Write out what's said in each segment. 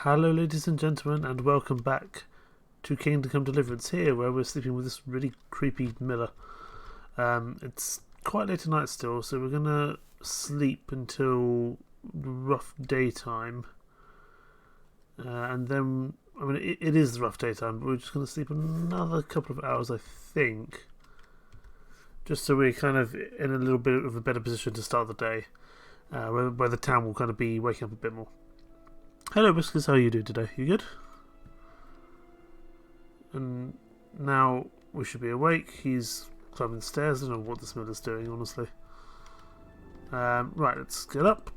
Hello ladies and gentlemen, and welcome back to Kingdom Come Deliverance here, where we're sleeping with this really creepy Miller. It's quite late at night still, so we're gonna sleep until rough daytime. And then, I mean, it is the rough daytime, but we're just gonna sleep another couple of hours, I think. Just so we're kind of in a little bit of a better position to start the day, where the town will kind of be waking up a bit more. Hello Whiskers, how are you doing today? You good? And now we should be awake. He's climbing the stairs. I don't know what this Miller's doing, honestly. Right, let's get up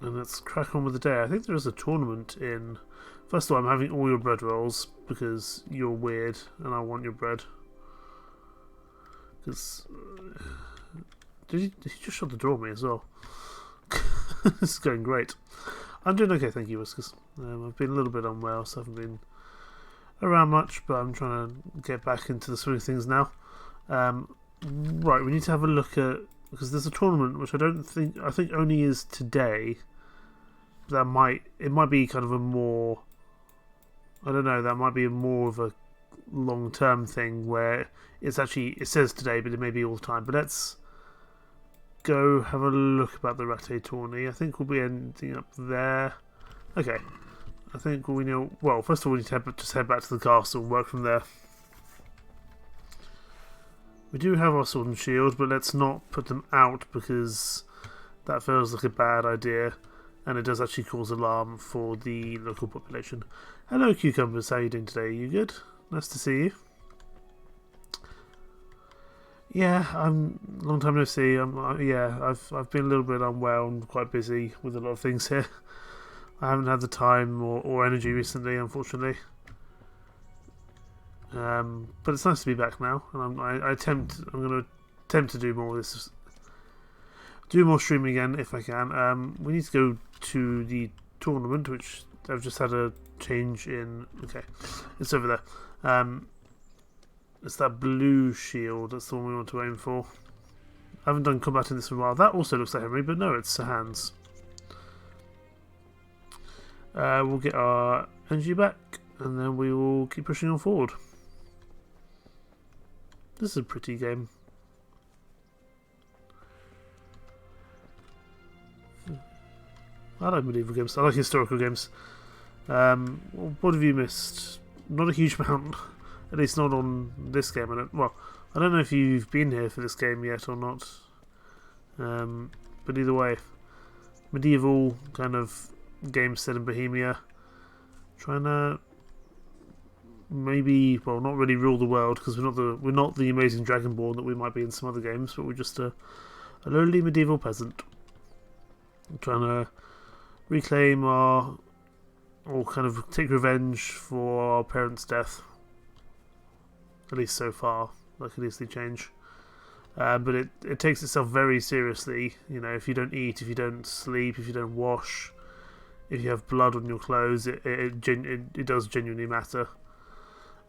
and let's crack on with the day. I think there is a tournament in... First of all, I'm having all your bread rolls because you're weird and I want your bread. Because... Did he just shut the door at me as well? This is going great. I'm doing okay, thank you, Whiskers. I've been a little bit unwell, so I haven't been around much, but I'm trying to get back into the swing of things now. Right, we need to have a look at... Because there's a tournament, which I think only is today. It might be kind of a more... I don't know, that might be more of a long-term thing where it's actually... It says today, but it may be all the time. But let's go have a look about the Ratte tourney. I think we'll be ending up there. Okay. I think we know... Well, first of all, we need to just head back to the castle and work from there. We do have our sword and shield, but let's not put them out because that feels like a bad idea. And it does actually cause alarm for the local population. Hello, Cucumbers. How are you doing today? You good? Nice to see you. Yeah, long time no see. I've been a little bit unwell and quite busy with a lot of things here. I haven't had the time or energy recently, unfortunately. But it's nice to be back now, and I'm going to attempt to do more of this, do more streaming again if I can. We need to go to the tournament, which I've just had a change in. Okay, it's over there. It's that blue shield, that's the one we want to aim for. I haven't done combat in this for a while. That also looks like Henry, but no, it's Sir Hans. We'll get our energy back, and then we will keep pushing on forward. This is a pretty game. I like medieval games. I like historical games. What have you missed? Not a huge amount. At least not on this game. I don't know if you've been here for this game yet or not. But either way, medieval kind of game set in Bohemia. Trying to maybe, well, not really rule the world because we're not the amazing Dragonborn that we might be in some other games, but we're just a lowly medieval peasant. Trying to reclaim or kind of take revenge for our parents' death. At least so far. That could easily change. But it takes itself very seriously. You know, if you don't eat, if you don't sleep, if you don't wash, if you have blood on your clothes, it does genuinely matter.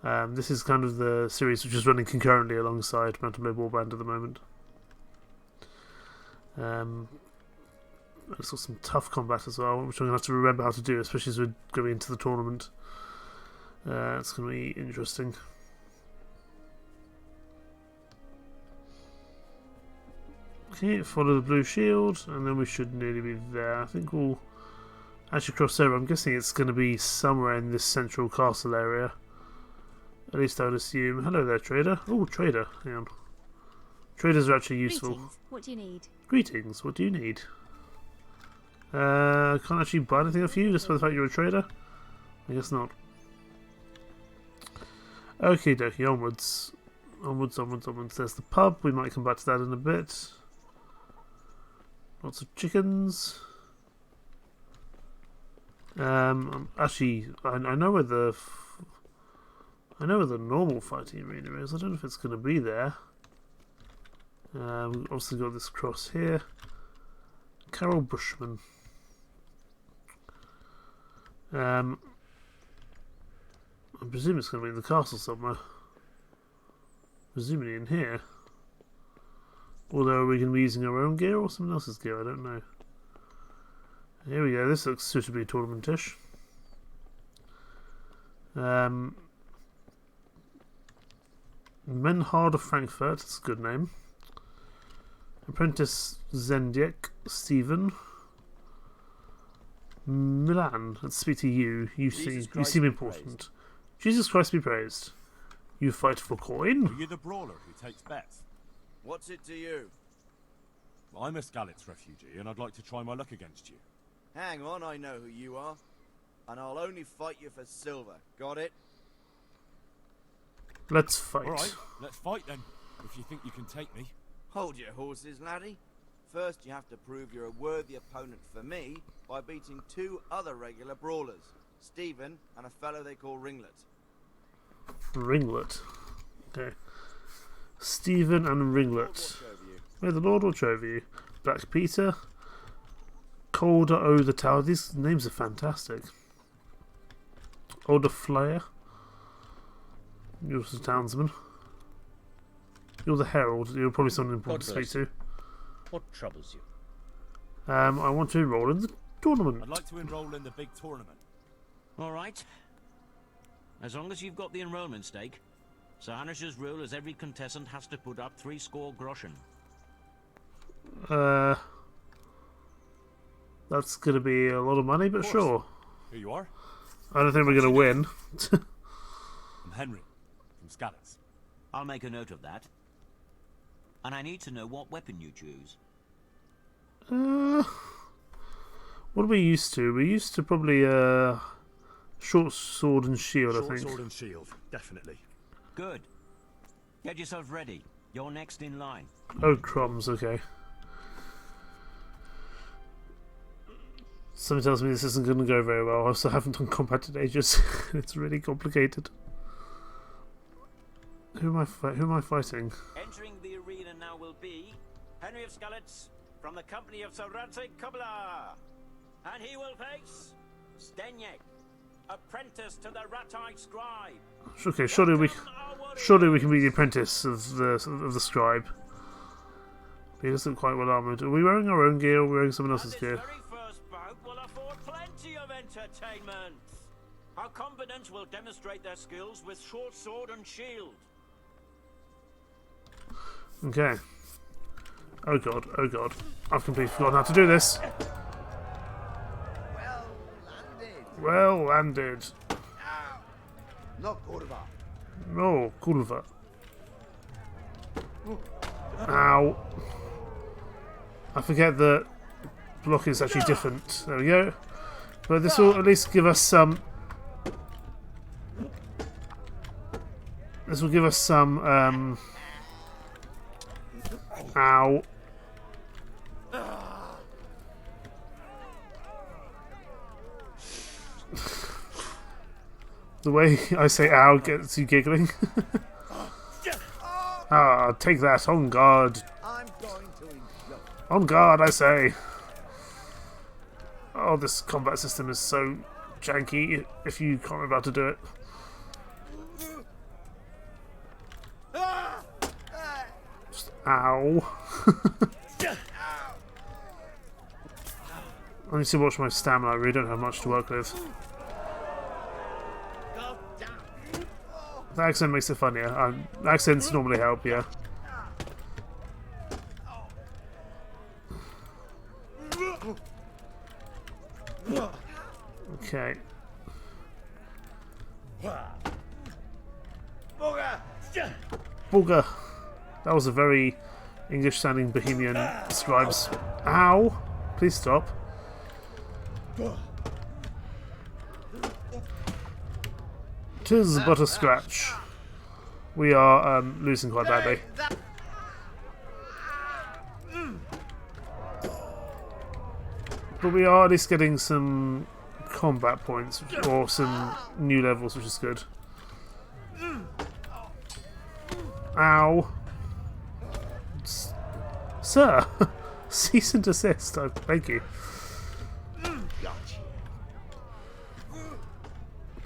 This is kind of the series which is running concurrently alongside Mountain Blade Warband at the moment. It's got some tough combat as well, which I'm going to have to remember how to do, especially as we're going into the tournament. It's going to be interesting. Okay, follow the blue shield, and then we should nearly be there. I think we'll actually cross over. I'm guessing it's going to be somewhere in this central castle area. At least I would assume. Hello there, trader. Oh, trader. Hang on. Traders are actually useful. Greetings. What do you need? Greetings. What do you need? I can't actually buy anything off you just by the fact you're a trader? I guess not. Okie dokie, onwards. Onwards, onwards, onwards. There's the pub. We might come back to that in a bit. Lots of chickens. Actually, I know where the normal fighting arena is. I don't know if it's going to be there. We've obviously got this cross here. Carol Bushman. I presume it's going to be in the castle somewhere. Presumably in here. Although, are we going to be using our own gear or someone else's gear? I don't know. Here we go. This looks suitably tournamentish. Menhard of Frankfurt, that's a good name. Apprentice Zendiek, Stephen. Milan, let's speak to you. You seem important. Jesus Christ be praised. You fight for coin? Are you the brawler who takes bets? What's it to you? I'm a Skalitz refugee, and I'd like to try my luck against you. Hang on, I know who you are. And I'll only fight you for silver. Got it? Let's fight. Alright, let's fight then, if you think you can take me. Hold your horses, laddie. First, you have to prove you're a worthy opponent for me by beating 2 other regular brawlers, Stephen and a fellow they call Ringlet. Ringlet. Okay. Stephen and Ringlet. May the Lord watch over you. Black Peter. Colder O the Tower. These names are fantastic. Older Flyer. You're the townsman. You're the herald. You're probably someone important to speak to. What troubles you? I want to enroll in the tournament. I'd like to enroll in the big tournament. All right. As long as you've got the enrollment stake. Sir Hanish's rule is every contestant has to put up 3 score groschen. That's going to be a lot of money, but sure. Here you are. I don't think we're going to win. I'm Henry, from Skalitz. I'll make a note of that. And I need to know what weapon you choose. What are we used to? We're used to probably short sword and shield, I think. Short sword and shield, definitely. Good. Get yourself ready. You're next in line. Oh, crumbs, okay. Something tells me this isn't going to go very well. I also haven't done combat in ages. It's really complicated. Who am I fighting? Entering the arena now will be Henry of Skalitz from the company of Sir Radzik Kubla. And he will face Stenyek, apprentice to the Ratai scribe. Okay, surely we can be the apprentice of the scribe. He doesn't look quite well armoured. Are we wearing our own gear or are we wearing someone else's gear? This very first bout will afford plenty of entertainment. Our combatants will demonstrate their skills with short sword and shield. Okay. Oh god, oh god. I've completely forgotten how to do this. Well landed. No kurva. No, kurva. Ow. I forget that block is actually different. There we go. But this will at least give us some... This will give us some... Ow. The way I say ow gets you giggling. Ah, take that, on guard. On guard, I say. Oh, this combat system is so janky if you can't remember how to do it. Just ow. I need to watch my stamina, I really don't have much to work with. The accent makes it funnier. Accents normally help, yeah. Okay. Booger! That was a very English-sounding Bohemian scribes. Ow! Please stop. Tis but a scratch. We are losing quite badly. But we are at least getting some combat points or some new levels, which is good. Ow. Sir! Cease and desist, I beg you.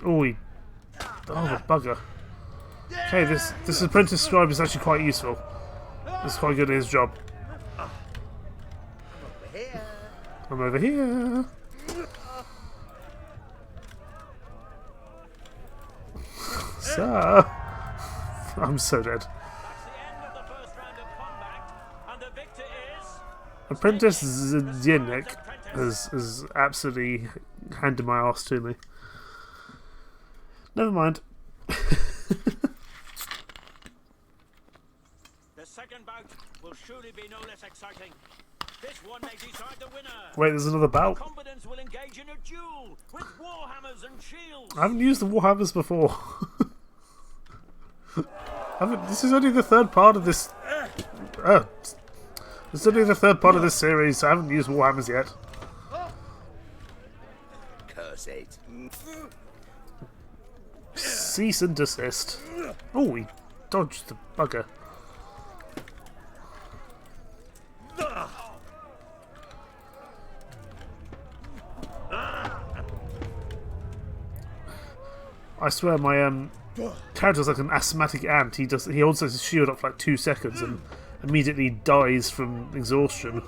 Oh, the bugger. Okay, this apprentice scribe is actually quite useful. This is quite good at his job. I'm over here. sir. I'm so dead. That's the end of the first round of combat, and the victor is... Apprentice Zdenek has absolutely handed my ass to me. Never mind. The second bout will surely be no less exciting. This one may decide the winner. Wait, there's another bout. Combatants will engage in a duel with warhammers and shields. I haven't used the Warhammers before. This is only the third part of this. This is only the third part of this series. I haven't used Warhammers yet. Curse it. Cease and desist. Oh, he dodged the bugger. I swear my character's like an asthmatic ant. He holds his shield up for like 2 seconds and immediately dies from exhaustion.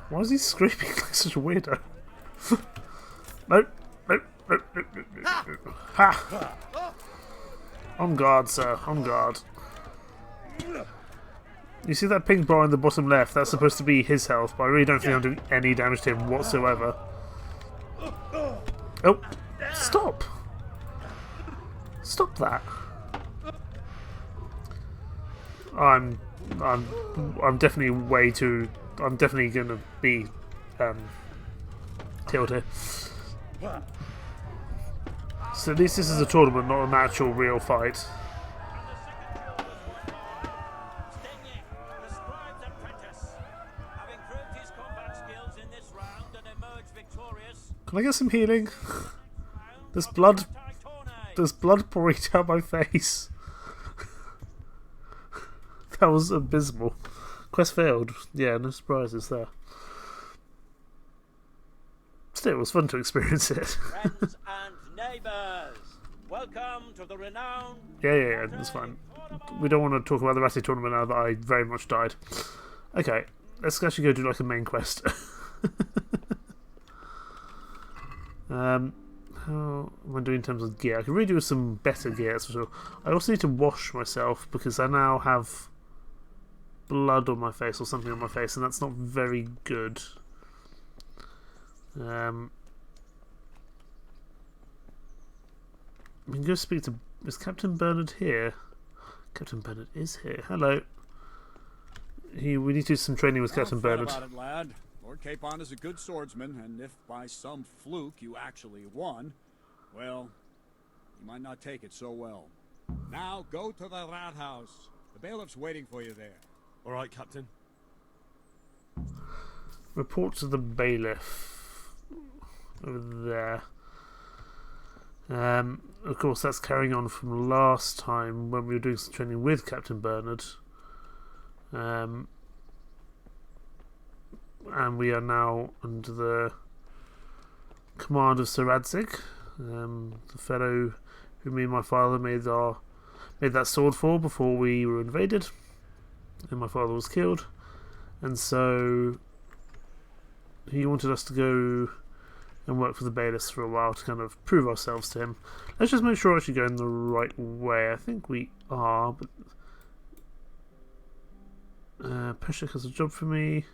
Why is he screaming like such a weirdo? Nope. Nope. Nope. Nope. Nope. Nope. Ha! On guard, sir. On guard. You see that pink bar in the bottom left? That's supposed to be his health, but I really don't think I'm doing any damage to him whatsoever. Oh! Stop! Stop that! I'm definitely way too... I'm definitely gonna be killed here. So at least this is a tournament, not an actual real fight. Stenyek, the scribe's apprentice, having proved his combat skills in this round and emerged victorious. Can I get some healing? There's blood pouring down my face. That was abysmal. Quest failed. Yeah, no surprises there. Still, it was fun to experience it. Friends and neighbours, welcome to the renowned... Yeah, that's fine. We don't want to talk about the Ratty tournament now that I very much died. Okay, let's actually go do like a main quest. How am I doing in terms of gear? I could really do with some better gear, that's for sure. I also need to wash myself because I now have blood on my face or something on my face, and that's not very good. We can go speak to... Is Captain Bernard here? Captain Bernard is here. Hello. We need to do some training with Captain Bernard. About it, lad. Lord Capon is a good swordsman, and if by some fluke you actually won, well, you might not take it so well. Now go to the rat house. The bailiff's waiting for you there. All right, Captain. Report to the bailiff. Over there. Of course, that's carrying on from last time when we were doing some training with Captain Bernard. And we are now under the command of Sir Radzig, the fellow who me and my father made that sword for before we were invaded, and my father was killed. And so he wanted us to go and work for the bailiffs for a while to kind of prove ourselves to him. Let's just make sure we're actually going the right way. I think we are, but Peshek has a job for me.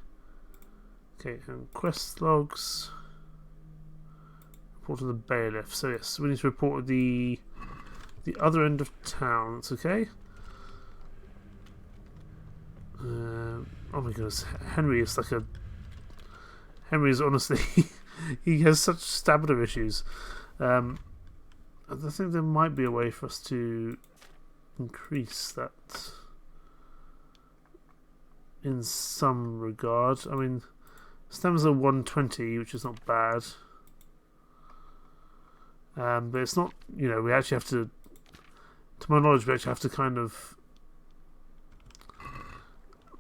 Okay, and quest logs. Report to the bailiff. So yes, we need to report at the other end of town. That's okay. Oh my goodness, Henry is honestly he has such stamina issues. I think there might be a way for us to increase that in some regard. I mean, stamina's 120, which is not bad. But it's not, we actually have to my knowledge, we actually have to kind of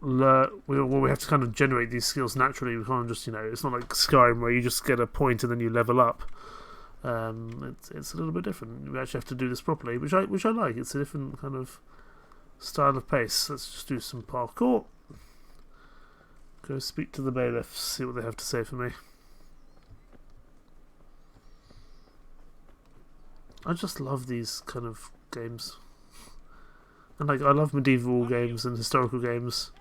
we have to kind of generate these skills naturally. We can't just, it's not like Skyrim where you just get a point and then you level up. It's a little bit different. We actually have to do this properly, which I like. It's a different kind of style of pace. Let's just do some parkour. Go speak to the bailiffs, see what they have to say for me. I just love these kind of games. And I love medieval games and historical games.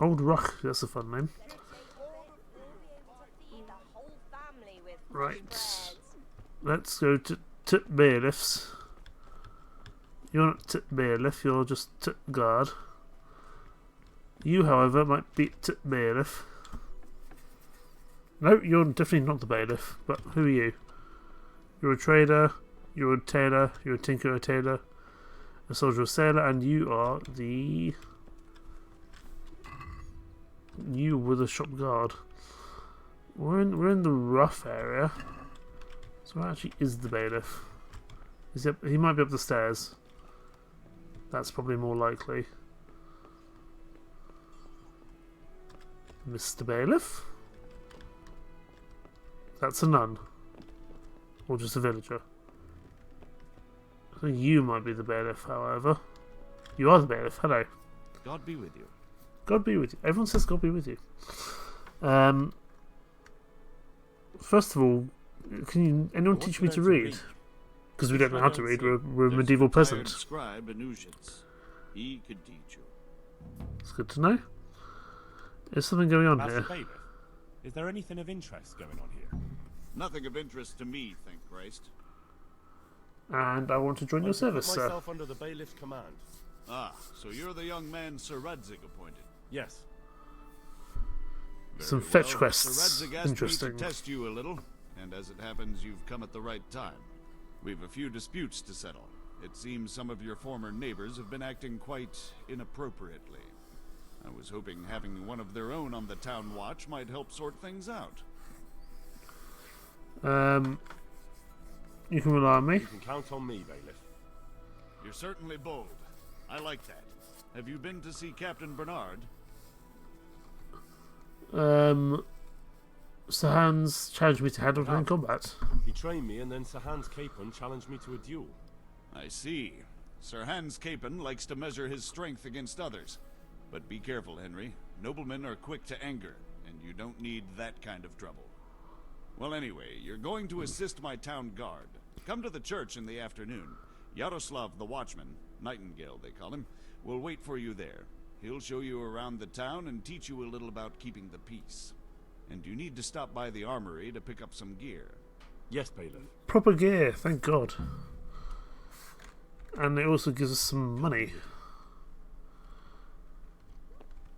Old Ruck, that's a fun name. Right. Let's go to bailiffs. You're not bailiff, you're just guard. You, however, might be bailiff. No, you're definitely not the bailiff, but who are you? You're a trader, you're a tailor, you're a tinker, a tailor, a soldier, a sailor, and you are the... You were the shop guard. We're in the rough area. So where actually is the bailiff? He might be up the stairs. That's probably more likely. Mr. Bailiff? That's a nun. Or just a villager. I think you might be the bailiff, however. You are the bailiff. Hello. God be with you. God be with you. Everyone says God be with you. First of all, can anyone teach me to read? Because we don't know how to read. We're a medieval peasant. Scribe Anusians. He could teach you. It's good to know. There's something going on Master here. Bailiff, is there anything of interest going on here? Nothing of interest to me, thank Christ. And I want to join your service, put sir. myself under the bailiff's command. Ah, so you're the young man Sir Radzig appointed. Yes. Some Very fetch well. quests. Sir Radzig asked Interesting. me to test you a little, and as it happens, you've come at the right time. We've a few disputes to settle. It seems some of your former neighbors have been acting quite inappropriately. I was hoping having one of their own on the town watch might help sort things out. You can rely on me. You can count on me, bailiff. You're certainly bold. I like that. Have you been to see Captain Bernard? Sir Hans challenged me to hand-to-hand combat. He trained me, and then Sir Hans Capon challenged me to a duel. I see. Sir Hans Capon likes to measure his strength against others. But be careful, Henry. Noblemen are quick to anger, and you don't need that kind of trouble. Well, anyway, you're going to assist my town guard. Come to the church in the afternoon. Yaroslav the Watchman, Nightingale they call him, will wait for you there. He'll show you around the town and teach you a little about keeping the peace. And you need to stop by the armory to pick up some gear. Yes, bailiff. Proper gear, thank God. And it also gives us some money.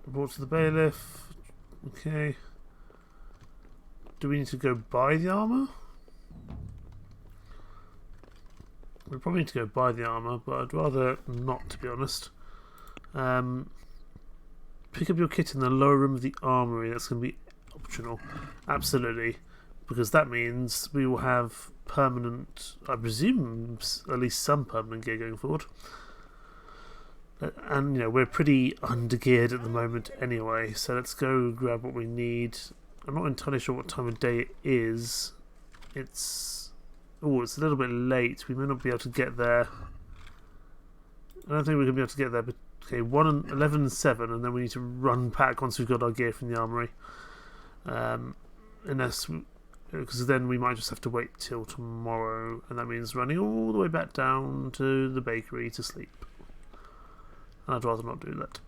Report to the bailiff. Okay. Do we need to go buy the armour? We probably need to go buy the armour, but I'd rather not, to be honest. Pick up your kit in the lower room of the armory. That's going to be optional. Absolutely. Because that means we will have permanent, I presume, at least some permanent gear going forward. And, you know, we're pretty under-geared at the moment anyway, so let's go grab what we need. I'm not entirely sure what time of day it is. It's a little bit late. We may not be able to get there. I don't think we're going to be able to get there, but okay, 11 and 7, and then we need to run back once we've got our gear from the armory. Because then we might just have to wait till tomorrow, and that means running all the way back down to the bakery to sleep. And I'd rather not do that.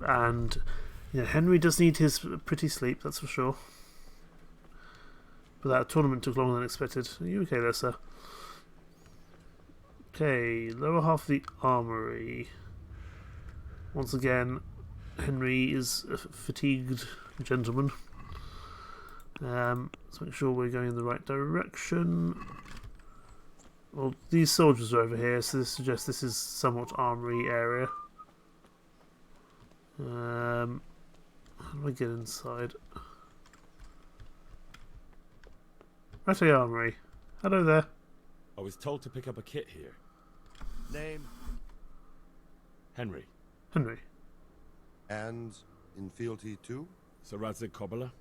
And you know, Henry does need his pretty sleep, that's for sure. But that tournament took longer than expected. Are you okay there, sir? Okay, lower half of the armory. Once again, Henry is a fatigued gentleman. Let's make sure we're going in the right direction. Well, these soldiers are over here, so this suggests this is somewhat armory area. How do I get inside? Right, the armory. Hello there. I was told to pick up a kit here. Name? Henry. Henry. And in fealty too? Sir Radzig Cobbler.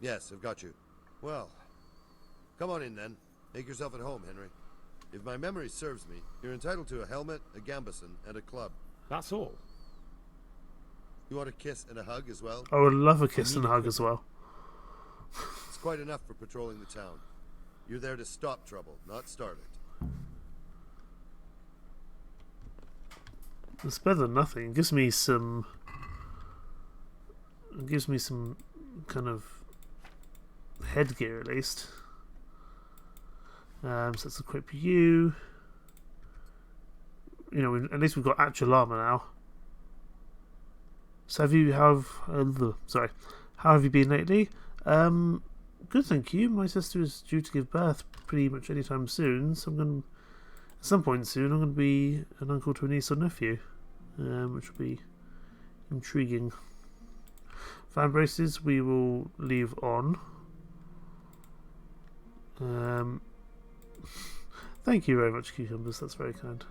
Yes, I've got you. Well, come on in then. Make yourself at home, Henry. If my memory serves me, you're entitled to a helmet, a gambeson, and a club. That's all. You want a kiss and a hug as well? I would love a kiss and a hug as well. It's quite enough for patrolling the town. You're there to stop trouble, not start it. It's better than nothing. It gives me some. It gives me some kind of headgear at least. So let's equip you. You know, at least we've got actual armor now. So how have you been lately? Good, thank you. My sister is due to give birth pretty much anytime soon, so at some point soon, I'm going to be an uncle to a niece or nephew, which will be intriguing. Fan braces we will leave on. Thank you very much, Cucumbers. That's very kind.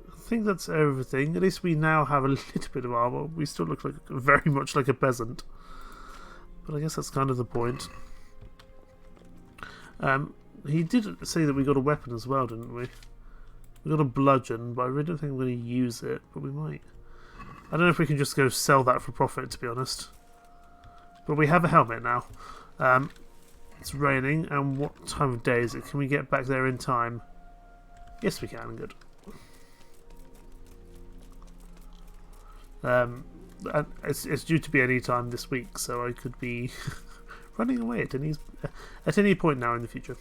I think that's everything. At least we now have a little bit of armor. We still look like very much like a peasant, but I guess that's kind of the point. He did say that we got a weapon as well, didn't we? We got a bludgeon, but I really don't think we're going to use it. But we might. I don't know if we can just go sell that for profit, to be honest. But we have a helmet now. It's raining, and what time of day is it? Can we get back there in time? Yes, we can. Good. It's due to be any time this week, so I could be running away at any point now in the future.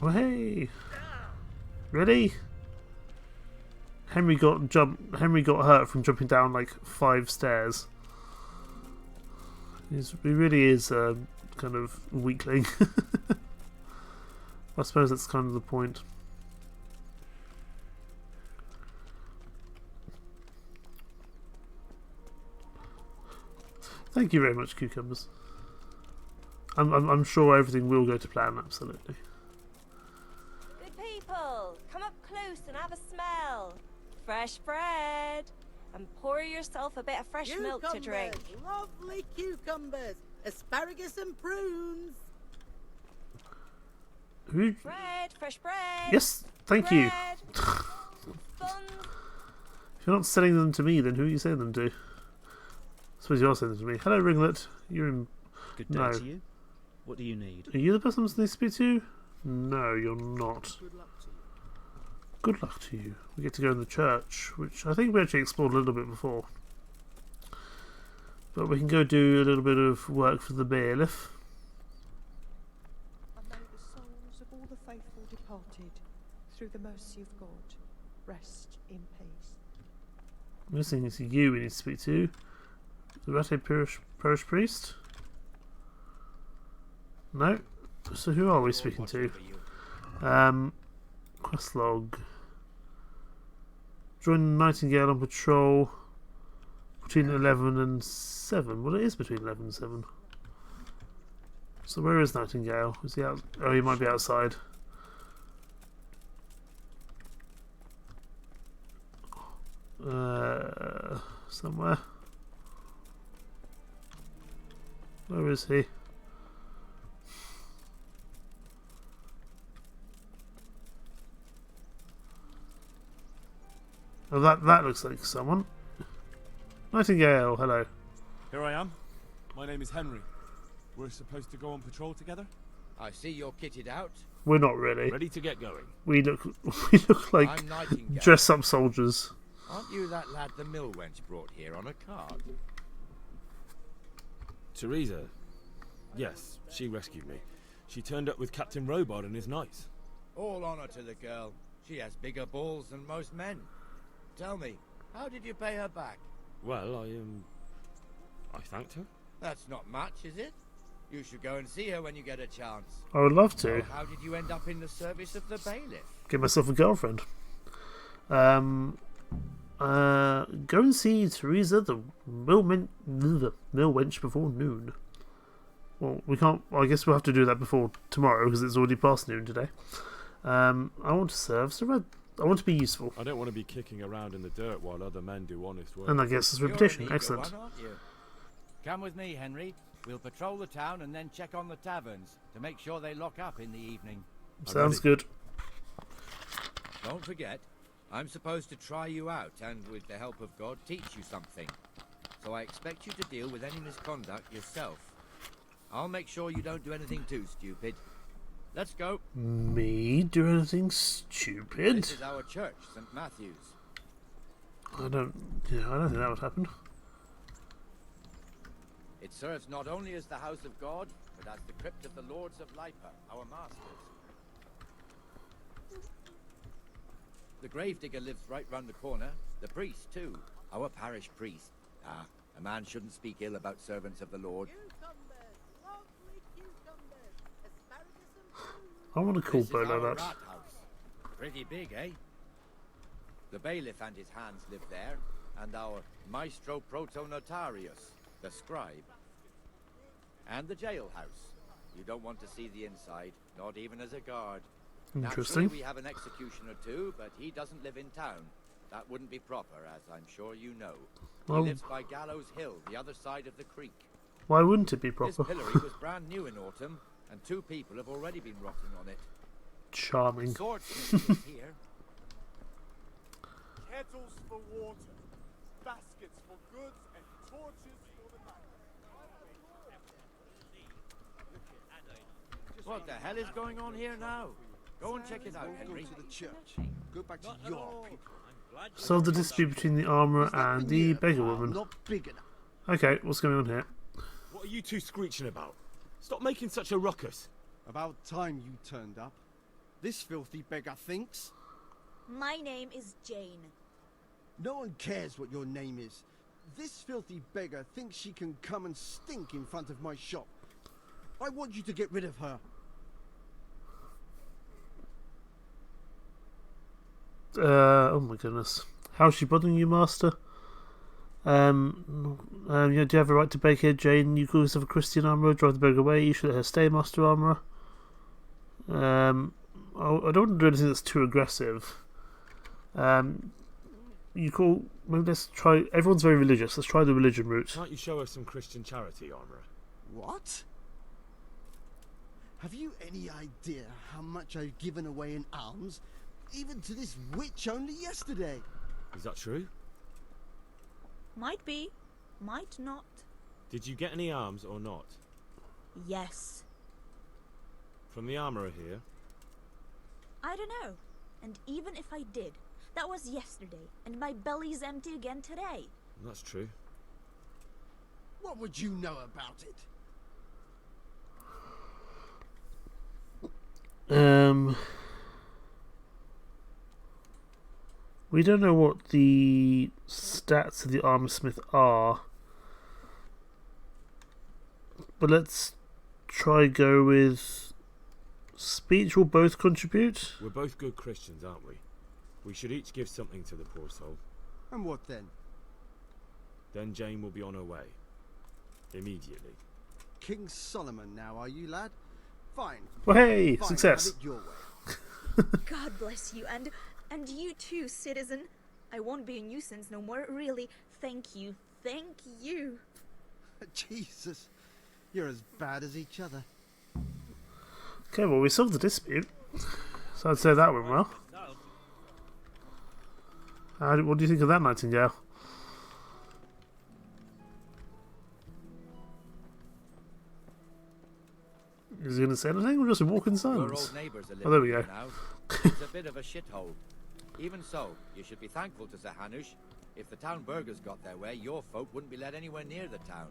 Oh hey! Ready? Henry got hurt from jumping down like 5 stairs. He really is a kind of weakling. I suppose that's kind of the point. Thank you very much, Cucumbers. I'm sure everything will go to plan, absolutely. Good people, come up close and have a smell. Fresh bread. And pour yourself a bit of fresh milk to drink. Lovely cucumbers, asparagus and prunes. Bread, fresh bread. Yes, thank you. If you're not selling them to me, then who are you selling them to? I suppose you're selling them to me. Hello, Ringlet. You're in. Good day to you. What do you need? Are you the person I need to speak to? No, you're not. Good luck to you. Good luck to you. We get to go in the church, which I think we actually explored a little bit before. But we can go do a little bit of work for the bailiff. And may the souls of all the faithful departed, through the mercy of God, rest in peace. I'm guessing it's you we need to speak to. The Rate parish priest? No? So who are we speaking to? Quest log. Join Nightingale on patrol between 11 and 7. Well, it is between 11 and 7. So where is Nightingale? Is he out? Oh, he might be outside. Somewhere. Where is he? Oh, that looks like someone. Nightingale, hello. Here I am. My name is Henry. We're supposed to go on patrol together? I see you're kitted out. We're not really. Ready to get going. We look like I'm Nightingale. dress up soldiers. Aren't you that lad the mill wench brought here on a cart? Teresa. Yes, she rescued me. She turned up with Captain Robard and his knights. All honor to the girl. She has bigger balls than most men. Tell me, how did you pay her back? Well, I thanked her. That's not much, is it? You should go and see her when you get a chance. I would love to. So how did you end up in the service of the bailiff? Get myself a girlfriend. Go and see Teresa the mill wench before noon. Well, we can't. I guess we'll have to do that before tomorrow because it's already past noon today. I want to serve I want to be useful. I don't want to be kicking around in the dirt while other men do honest work. And that gets us reputation. Excellent. One, aren't you? Come with me, Henry. We'll patrol the town and then check on the taverns to make sure they lock up in the evening. Sounds good. Don't forget, I'm supposed to try you out and, with the help of God, teach you something. So I expect you to deal with any misconduct yourself. I'll make sure you don't do anything too stupid. Let's go. Me do anything stupid? This is our church, St. Matthew's. I don't think that would happen. It serves not only as the house of God, but as the crypt of the Lords of Lipa, our masters. The gravedigger lives right round the corner. The priest, too. Our parish priest. Ah, a man shouldn't speak ill about servants of the Lord. I want a cool This is boat like our that. rat house. Pretty big, eh? The bailiff and his hands live there, and our maestro protonotarius, the scribe. And the jailhouse. You don't want to see the inside, not even as a guard. Interesting. Naturally, we have an executioner too, but he doesn't live in town. That wouldn't be proper, as I'm sure you know. Well, He lives by Gallows Hill, the other side of the creek. why wouldn't it be proper? This pillory was brand new in autumn, and 2 people have already been rotting on it. Charming. Swordsmith is here. Kettles for water, baskets for goods, and torches for the night. What the hell is going on here now? Go and check it out, Henry. Go to the church. Go back to your people. Solve the dispute between the armourer and the beggar woman. Not big enough. Okay, what's going on here? What are you two screeching about? Stop making such a ruckus. About time you turned up. This filthy beggar thinks. My name is Jane. No one cares what your name is. This filthy beggar thinks she can come and stink in front of my shop. I want you to get rid of her. Oh my goodness. How's she bothering you, master? Do you have a right to beg here, Jane? You call yourself a Christian armourer, drive the beggar away. You should let her stay, master armourer. I don't want to do anything that's too aggressive. Maybe let's try. Everyone's very religious. Let's try the religion route. Can't you show us some Christian charity, armourer? What? Have you any idea how much I've given away in alms? Even to this witch only yesterday. Is that true? Might be, might not. Did you get any alms or not? Yes. From the armourer here? I don't know. And even if I did, that was yesterday, and my belly's empty again today. That's true. What would you know about it? We don't know what the stats of the armorsmith are, but let's try go with speech. Will both contribute? We're both good Christians, aren't we? We should each give something to the poor soul. And what then? Then Jane will be on her way. Immediately. King Solomon now, are you, lad? Fine. Well, hey, Fine, success. have it your way. God bless you, and you too, citizen. I won't be a nuisance no more, really. Thank you, thank you. Jesus, you're as bad as each other. Okay, well, we solved the dispute, so I'd say that went well. What do you think of that, Nightingale? Is he going to say anything? We'll just walk in Your silence. old neighbours are Oh, there we living go. here now. It's a bit of a shithole. Even so, you should be thankful to Sir Hanush. If the town burghers got their way, your folk wouldn't be let anywhere near the town.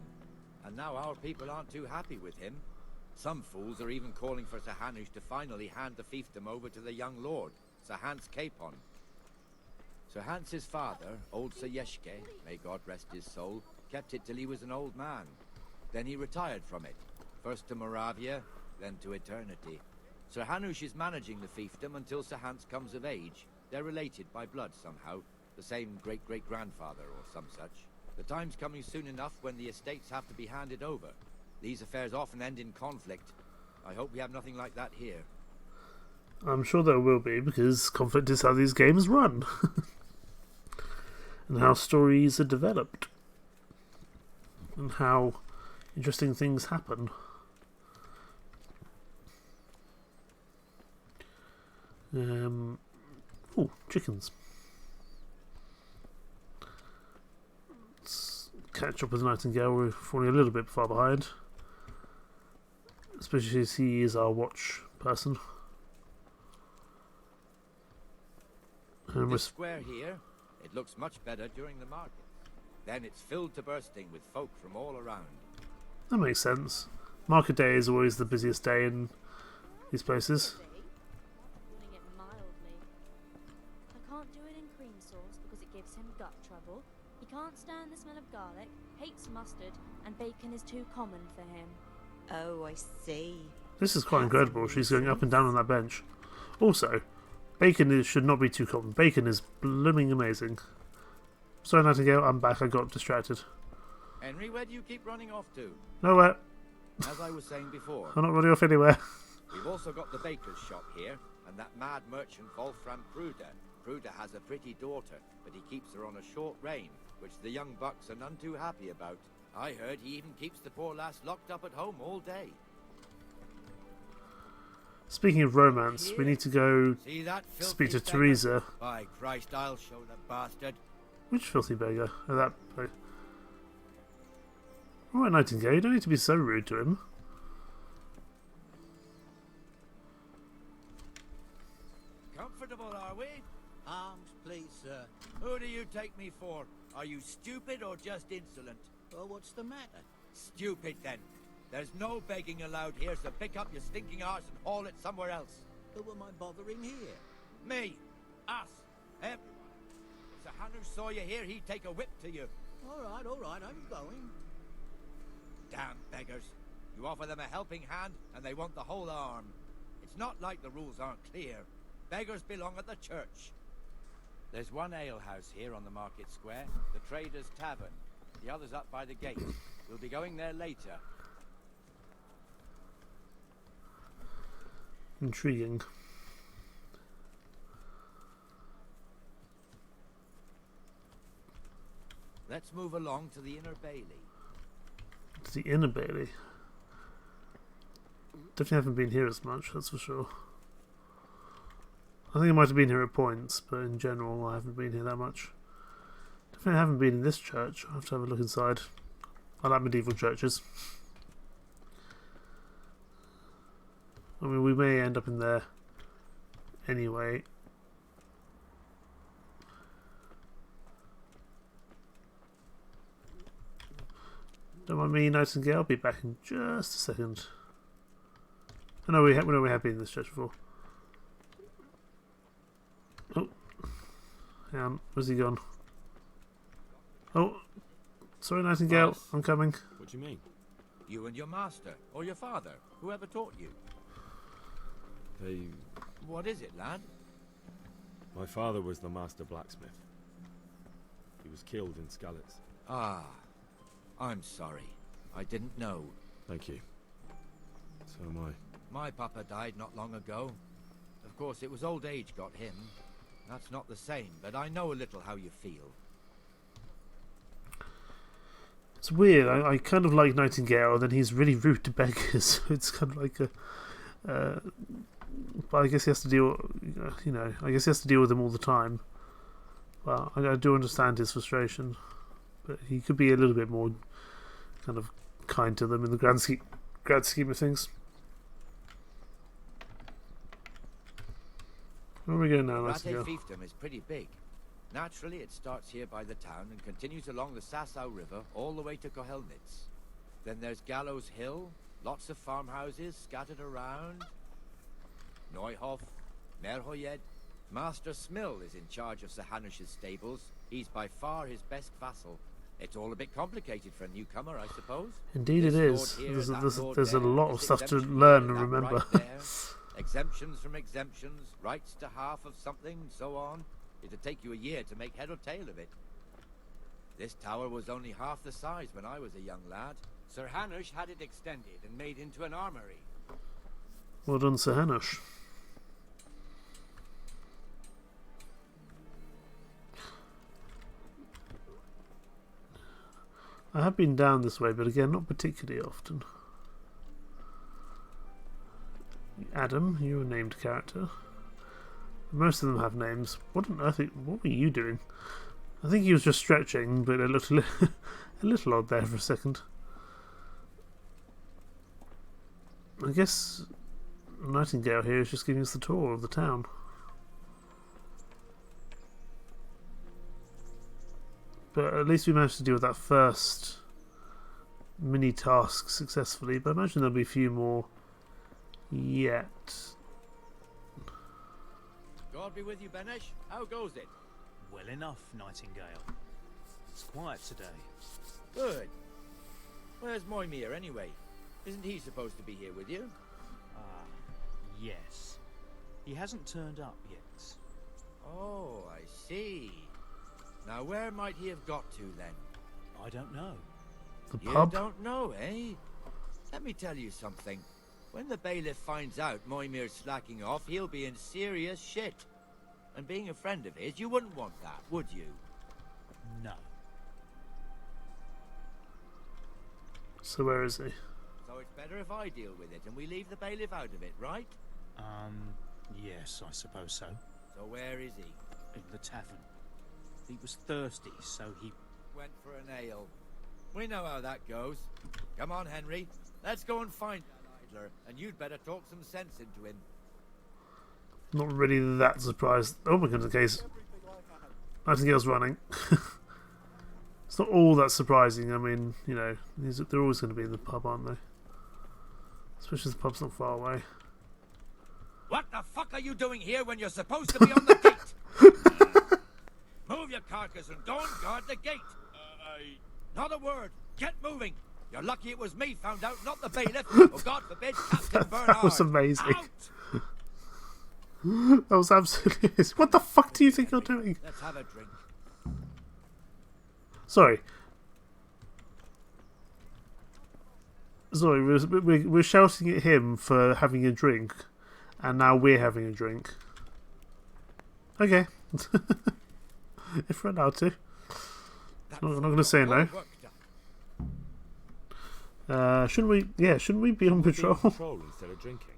And now our people aren't too happy with him. Some fools are even calling for Sir Hanush to finally hand the fiefdom over to the young lord, Sir Hans Capon. Sir Hans's father, old Sir Yeshke, may God rest his soul, kept it till he was an old man. Then he retired from it, first to Moravia, then to eternity. Sir Hanush is managing the fiefdom until Sir Hans comes of age. They're related by blood somehow, the same great-great-grandfather or some such. The time's coming soon enough when the estates have to be handed over. These affairs often end in conflict. I hope we have nothing like that here. I'm sure there will be, because conflict is how these games run. And how stories are developed. And how interesting things happen. Oh, chickens. Let's catch up with Nightingale. We're falling a little bit far behind. Especially as he is our watch person. And This square here, it looks much better during the market. Then it's filled to bursting with folk from all around. that makes sense. Market day is always the busiest day in these places. Putting it mildly. I can't do it in cream sauce because it gives him gut trouble. He can't stand the smell of garlic, hates mustard, and bacon is too common for him. Oh, I see. This is quite incredible. She's going up and down on that bench. Also, bacon should not be too common. Bacon is blooming amazing. Sorry, Nightingale, I'm back. I got distracted. Henry, where do you keep running off to? Nowhere. As I was saying before, I'm not running off anywhere. we've also got the baker's shop here, and that mad merchant Wolfram Pruder. Pruder has a pretty daughter, but he keeps her on a short rein, which the young bucks are none too happy about. I heard he even keeps the poor lass locked up at home all day. Speaking of romance, we need to go See that speak to filthy Teresa. beggar? By Christ, I'll show the bastard. Which filthy beggar? Oh, that place. Alright, Nightingale, you don't need to be so rude to him. Comfortable, are we? Arms, please, sir. Who do you take me for? Are you stupid or just insolent? Well, what's the matter? Stupid, then. There's no begging allowed here, so pick up your stinking arse and haul it somewhere else. Who am I bothering here? Me. Us. Everyone. If Sir Hanush saw you here, he'd take a whip to you. All right, I'm going. Damn beggars. You offer them a helping hand, and they want the whole arm. It's not like the rules aren't clear. Beggars belong at the church. There's one alehouse here on the market square, the Trader's Tavern. The other's up by the gate. We'll be going there later. Intriguing. Let's move along to the Inner Bailey. It's the Inner Bailey. Definitely haven't been here as much, that's for sure. I think I might have been here at points, but in general I haven't been here that much. Definitely haven't been in this church. I'll have to have a look inside. I like medieval churches. I mean, we may end up in there anyway. Don't mind me, Nightingale. I'll be back in just a second. I know we have been in this church before. Oh, hang on. Where's he gone? Oh, sorry, Nightingale. Boss. I'm coming. What do you mean? You and your master, or your father, whoever taught you. They... What is it, lad? My father was the master blacksmith. He was killed in Skalitz. Ah, I'm sorry. I didn't know. Thank you. So am I. My papa died not long ago. Of course, it was old age got him. That's not the same, but I know a little how you feel. It's weird. I kind of like Nightingale, and then he's really rude to beggars. It's kind of like a... but I guess he has to deal... You know, I guess he has to deal with them all the time. Well, I do understand his frustration. But he could be a little bit more kind of kind to them in the grand scheme of things. Where are we going now, Nightingale? Rate fiefdom is pretty big. Naturally, it starts here by the town and continues along the Sasau River all the way to Kohelnitz. Then there's Gallows Hill, lots of farmhouses scattered around. Neuhof, Merhoyed. Master Smill is in charge of Sir Hanush's stables. He's by far his best vassal. It's all a bit complicated for a newcomer, I suppose. Indeed it is. There's a lot of stuff to learn and remember. Exemptions from exemptions, rights to half of something, so on. It'd take you a year to make head or tail of it. This tower was only half the size when I was a young lad. Sir Hanush had it extended and made into an armory. Well done, Sir Hanush. I have been down this way, but again, not particularly often. Adam, you're a named character. Most of them have names. What on earth? What were you doing? I think he was just stretching, but it looked a little odd there for a second. I guess Nightingale here is just giving us the tour of the town. But at least we managed to deal with that first mini task successfully. But I imagine there'll be a few more yet. God be with you, Benesh. How goes it? Well enough, Nightingale. It's quiet today. Good. Where's Moimir anyway? Isn't he supposed to be here with you? Yes. He hasn't turned up yet. Oh, I see. Now where might he have got to then? I don't know. The You pub? don't know, eh? Let me tell you something. When the bailiff finds out Moimir's slacking off, he'll be in serious shit. And being a friend of his, you wouldn't want that, would you? No. So where is he? So it's better if I deal with it and we leave the bailiff out of it, right? Yes, I suppose so. So where is he? In the tavern. He was thirsty, so he went for an ale. We know how that goes. Come on, Henry. Let's go and find that idler, and you'd better talk some sense into him. Not really that surprised. Oh my goodness, case. Nightingale's running. It's not all that surprising. I mean, you know, they're always going to be in the pub, aren't they? Especially if the pub's not far away. What the fuck are you doing here when you're supposed to be on the gate? Move your carcass and go and guard the gate. Not a word. Get moving. You're lucky it was me found out, not the bailiff. Oh, God forbid, Captain Bernard. That was amazing. Out! That was absolutely... What the fuck do you think you're doing? Let's have a drink. Sorry. Sorry, we're shouting at him for having a drink, and now we're having a drink. Okay. If we're allowed to. I'm not going to say no. Shouldn't we? Yeah, shouldn't we be on patrol? Patrol instead of drinking.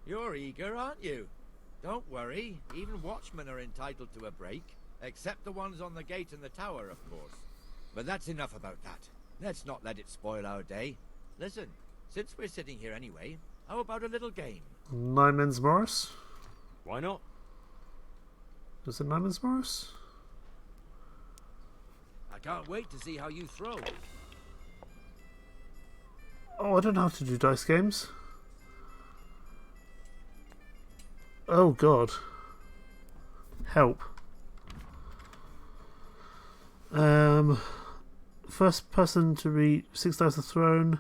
You're eager, aren't you? Don't worry. Even watchmen are entitled to a break, except the ones on the gate and the tower, of course. But that's enough about that. Let's not let it spoil our day. Listen, since we're sitting here anyway, how about a little game? Nine Men's Morris? Why not? Is it Nine Men's Morris? I can't wait to see how you throw. Oh, I don't know how to do dice games. Oh God. Help. First person to reach 6 dice are thrown.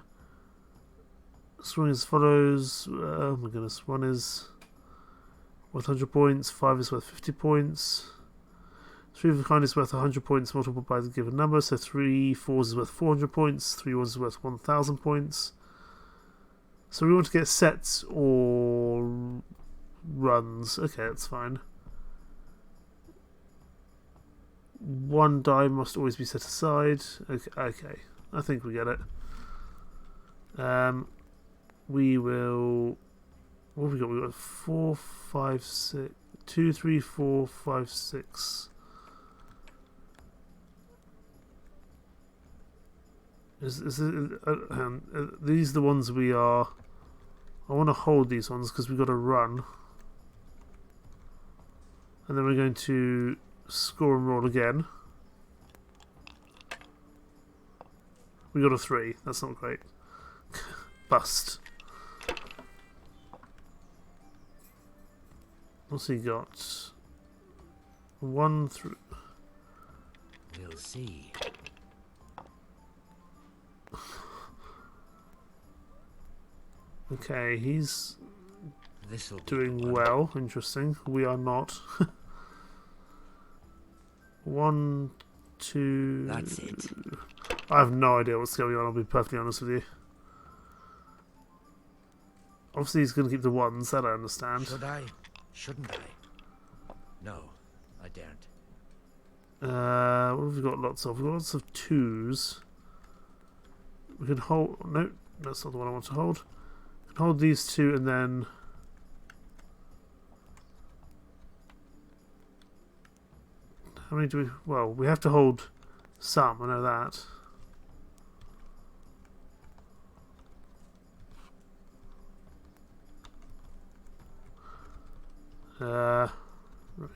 Scoring as follows. Oh my goodness. 1 is worth 100 points. 5 is worth 50 points. 3 of a kind is worth 100 points multiplied by the given number. So 3 4s is worth 400 points. 3 1s is worth 1,000 points. So we want to get sets or runs. Okay, that's fine. 1 die must always be set aside. Okay, I think we get it. We will. What have we got? We've got 4, 5, 6, 2, 3, 4, 5, 6. These are the ones we are. I want to hold these ones because we've got to run. And then we're going to score and roll again. We got a 3. That's not great. Bust. What's he got? 1 through. We'll see. Okay, he's This'll doing well. Interesting. We are not. 1, 2. That's it. I have no idea what's going on. I'll be perfectly honest with you. Obviously, he's going to keep the 1s. That I understand. Should I? Shouldn't I? No, I daren't. What have we got lots of? We've got lots of 2s. We can hold... No, that's not the one I want to hold. We can hold these two and then... How many do we... Well, we have to hold some, I know that. Right.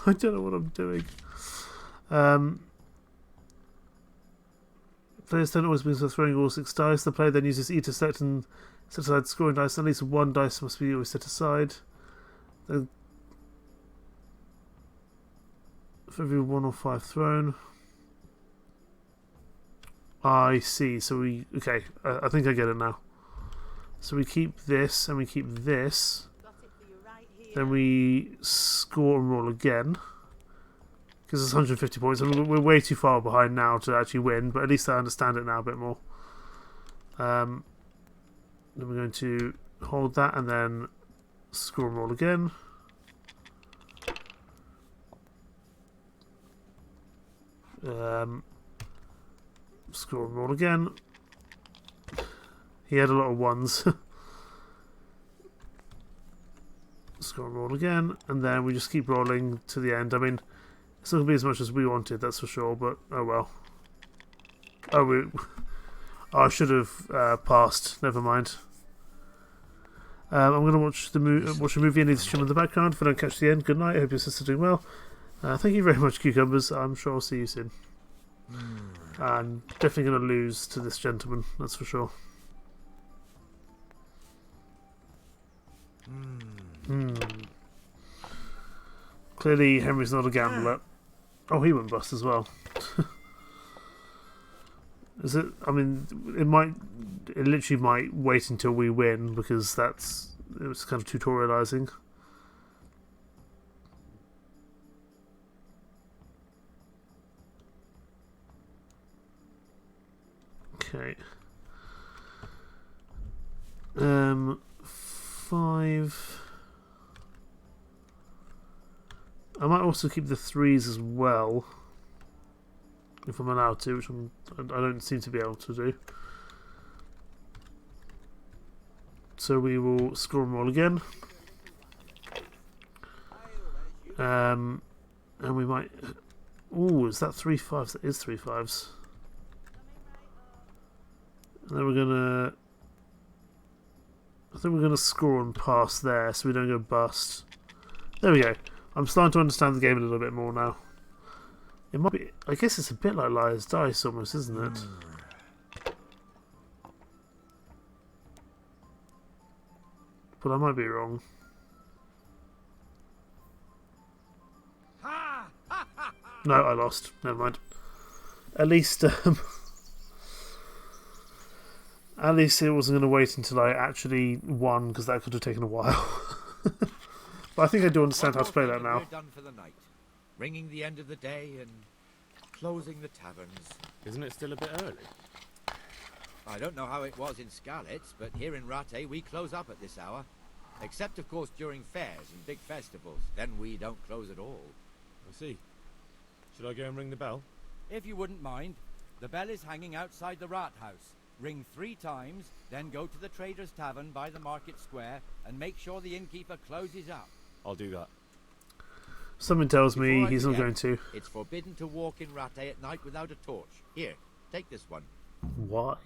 I don't know what I'm doing. Players don't always begin with throwing all 6 dice. The player then uses E to select and set aside scoring dice. At least 1 dice must be always set aside. Then for every 1 or 5 thrown. I see. So we... Okay, I think I get it now. So we keep this and we keep this. Then we score and roll again. Because it's 150 points. And we're way too far behind now to actually win. But at least I understand it now a bit more. Then we're going to hold that and then score and roll again. Score and roll again. He had a lot of 1s. Score and roll again, and then we just keep rolling to the end. I mean, it's not going to be as much as we wanted, that's for sure, but oh well. Oh, I should have passed. Never mind. I'm going to watch a movie and need to stream in the background. If I don't catch the end, good night. I hope your sister's doing well. Thank you very much, Cucumbers. I'm sure I'll see you soon. I'm definitely going to lose to this gentleman, that's for sure. Clearly, Henry's not a gambler. Oh, he went bust as well. Is it? I mean, it literally might wait until we win because it was kind of tutorializing. Okay. 5. I might also keep the 3s as well, if I'm allowed to, which I don't seem to be able to do. So we will score and roll again. And we might... Ooh, is that 3 5s? That is 3 5s. And then we're gonna... I think we're gonna score and pass there, so we don't go bust. There we go. I'm starting to understand the game a little bit more now. It might be... I guess it's a bit like Liar's Dice almost, isn't it? But I might be wrong. No, I lost. Never mind. At least it wasn't going to wait until I actually won, because that could have taken a while. But I think I do understand how to play that now. We're done for the night, ringing the end of the day and closing the taverns. Isn't it still a bit early? I don't know how it was in Skalitz, but here in Rattay we close up at this hour. Except, of course, during fairs and big festivals. Then we don't close at all. I see. Should I go and ring the bell? If you wouldn't mind, the bell is hanging outside the Rathouse. Ring 3 times, then go to the Trader's Tavern by the Market Square and make sure the innkeeper closes up. I'll do that. Something tells me he's not going to. It's forbidden to walk in Rattay at night without a torch. Here, take this one. Why?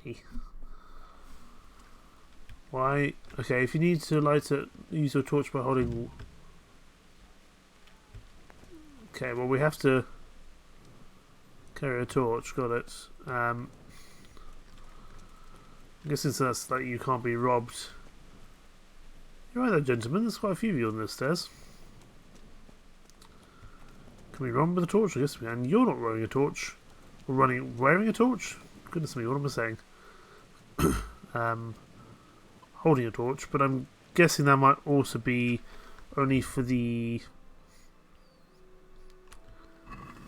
Why? Okay, if you need to light it, use your torch by holding... Okay, well we have to carry a torch, got it. I'm guessing that's like you can't be robbed. You're right there, gentlemen, there's quite a few of you on the stairs. Can we run with a torch? I guess we can. You're not wearing a torch. Or wearing a torch? Goodness me, what am I saying? Holding a torch, but I'm guessing that might also be only for the...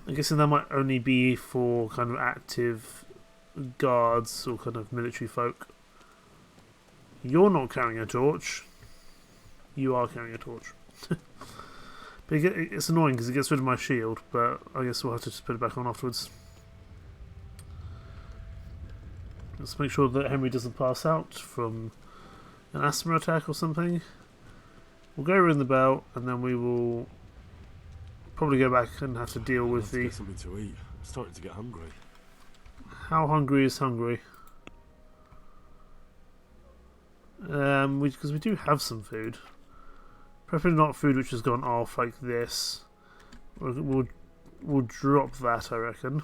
I'm guessing that might only be for kind of active guards or kind of military folk. You're not carrying a torch. You are carrying a torch. But it's annoying because it gets rid of my shield, but I guess we'll have to just put it back on afterwards. Let's make sure that Henry doesn't pass out from an asthma attack or something. We'll go ring the bell, and then we will probably go back and have to deal with the... Get something to eat. I'm starting to get hungry. How hungry is hungry? Because we do have some food. Preferably not food which has gone off like this. We'll drop that, I reckon.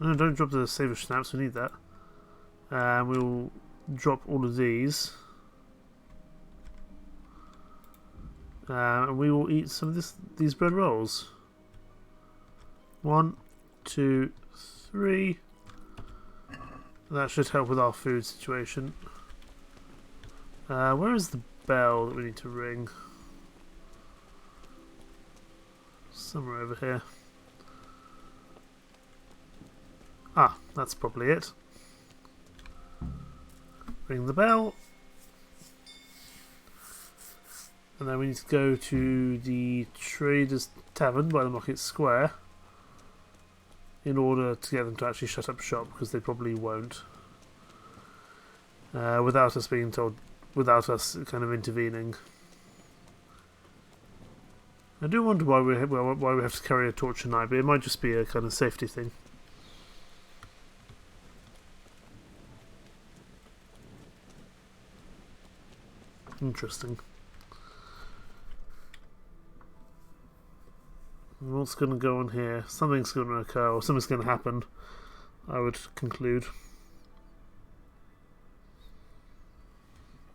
No, don't drop the saver snaps. We need that. We'll drop all of these. And we will eat some of these bread rolls. 1, 2, 3. That should help with our food situation. Where is the bell that we need to ring? Somewhere over here. Ah, that's probably it. Ring the bell. And then we need to go to the Traders Tavern by the Market Square in order to get them to actually shut up shop, because they probably won't. Without us being told, without us kind of intervening. I do wonder why we have to carry a torch at night, but it might just be a kind of safety thing. Interesting. What's going to go on here? Something's going to occur, or something's going to happen, I would conclude.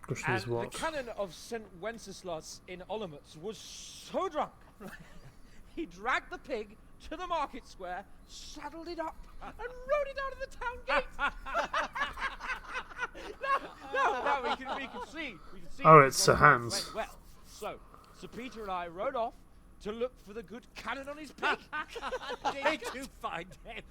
Question is what? The canon of St. Wenceslas in Olomouc was so drunk, he dragged the pig to the market square, saddled it up, and rode it out of the town gate. No, we can see. Oh, it's Sir Hans. Well, so Sir Peter and I rode off to look for the good cannon on his pig. Did you find him?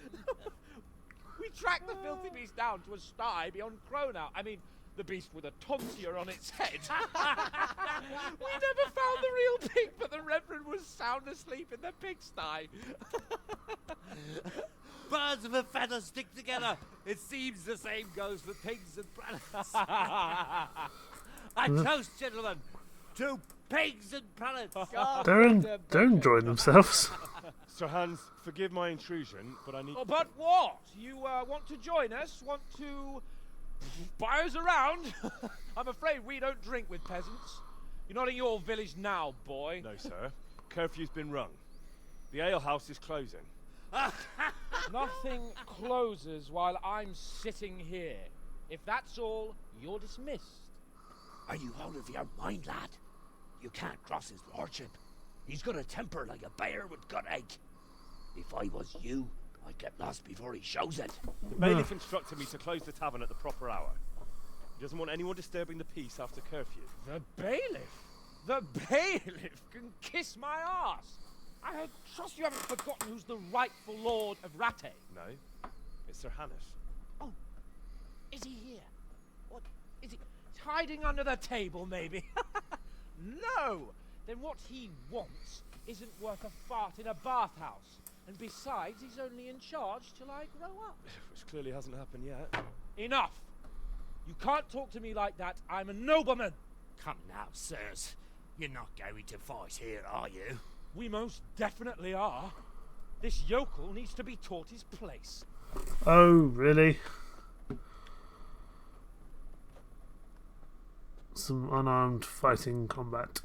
We tracked the filthy beast down to a sty beyond Cronau. I mean, the beast with a tonsure on its head. We never found the real pig, but the Reverend was sound asleep in the pigsty. Birds of a feather stick together. It seems the same goes for pigs and prelates. I toast, gentlemen, to pigs and prelates. They're enjoying themselves. Sir Hans, forgive my intrusion, but I need... Oh, but what? You want to join us? Want to buy us around? I'm afraid we don't drink with peasants. You're not in your village now, boy. No, sir. Curfew's been rung. The alehouse is closing. Nothing closes while I'm sitting here. If that's all, you're dismissed. Are you out of your mind, lad? You can't cross his lordship. He's got a temper like a bear with gut ache. If I was you, I'd get lost before he shows it. The bailiff instructed me to close the tavern at the proper hour. He doesn't want anyone disturbing the peace after curfew. The bailiff? The bailiff can kiss my arse. I trust you haven't forgotten who's the rightful lord of Rattay. No, it's Sir Hannes. Oh, is he here? What, is he hiding under the table, maybe? No! Then what he wants isn't worth a fart in a bathhouse. And besides, he's only in charge till I grow up. Which clearly hasn't happened yet. Enough! You can't talk to me like that. I'm a nobleman. Come now, sirs. You're not going to fight here, are you? We most definitely are. This yokel needs to be taught his place. Oh, really? Some unarmed fighting combat.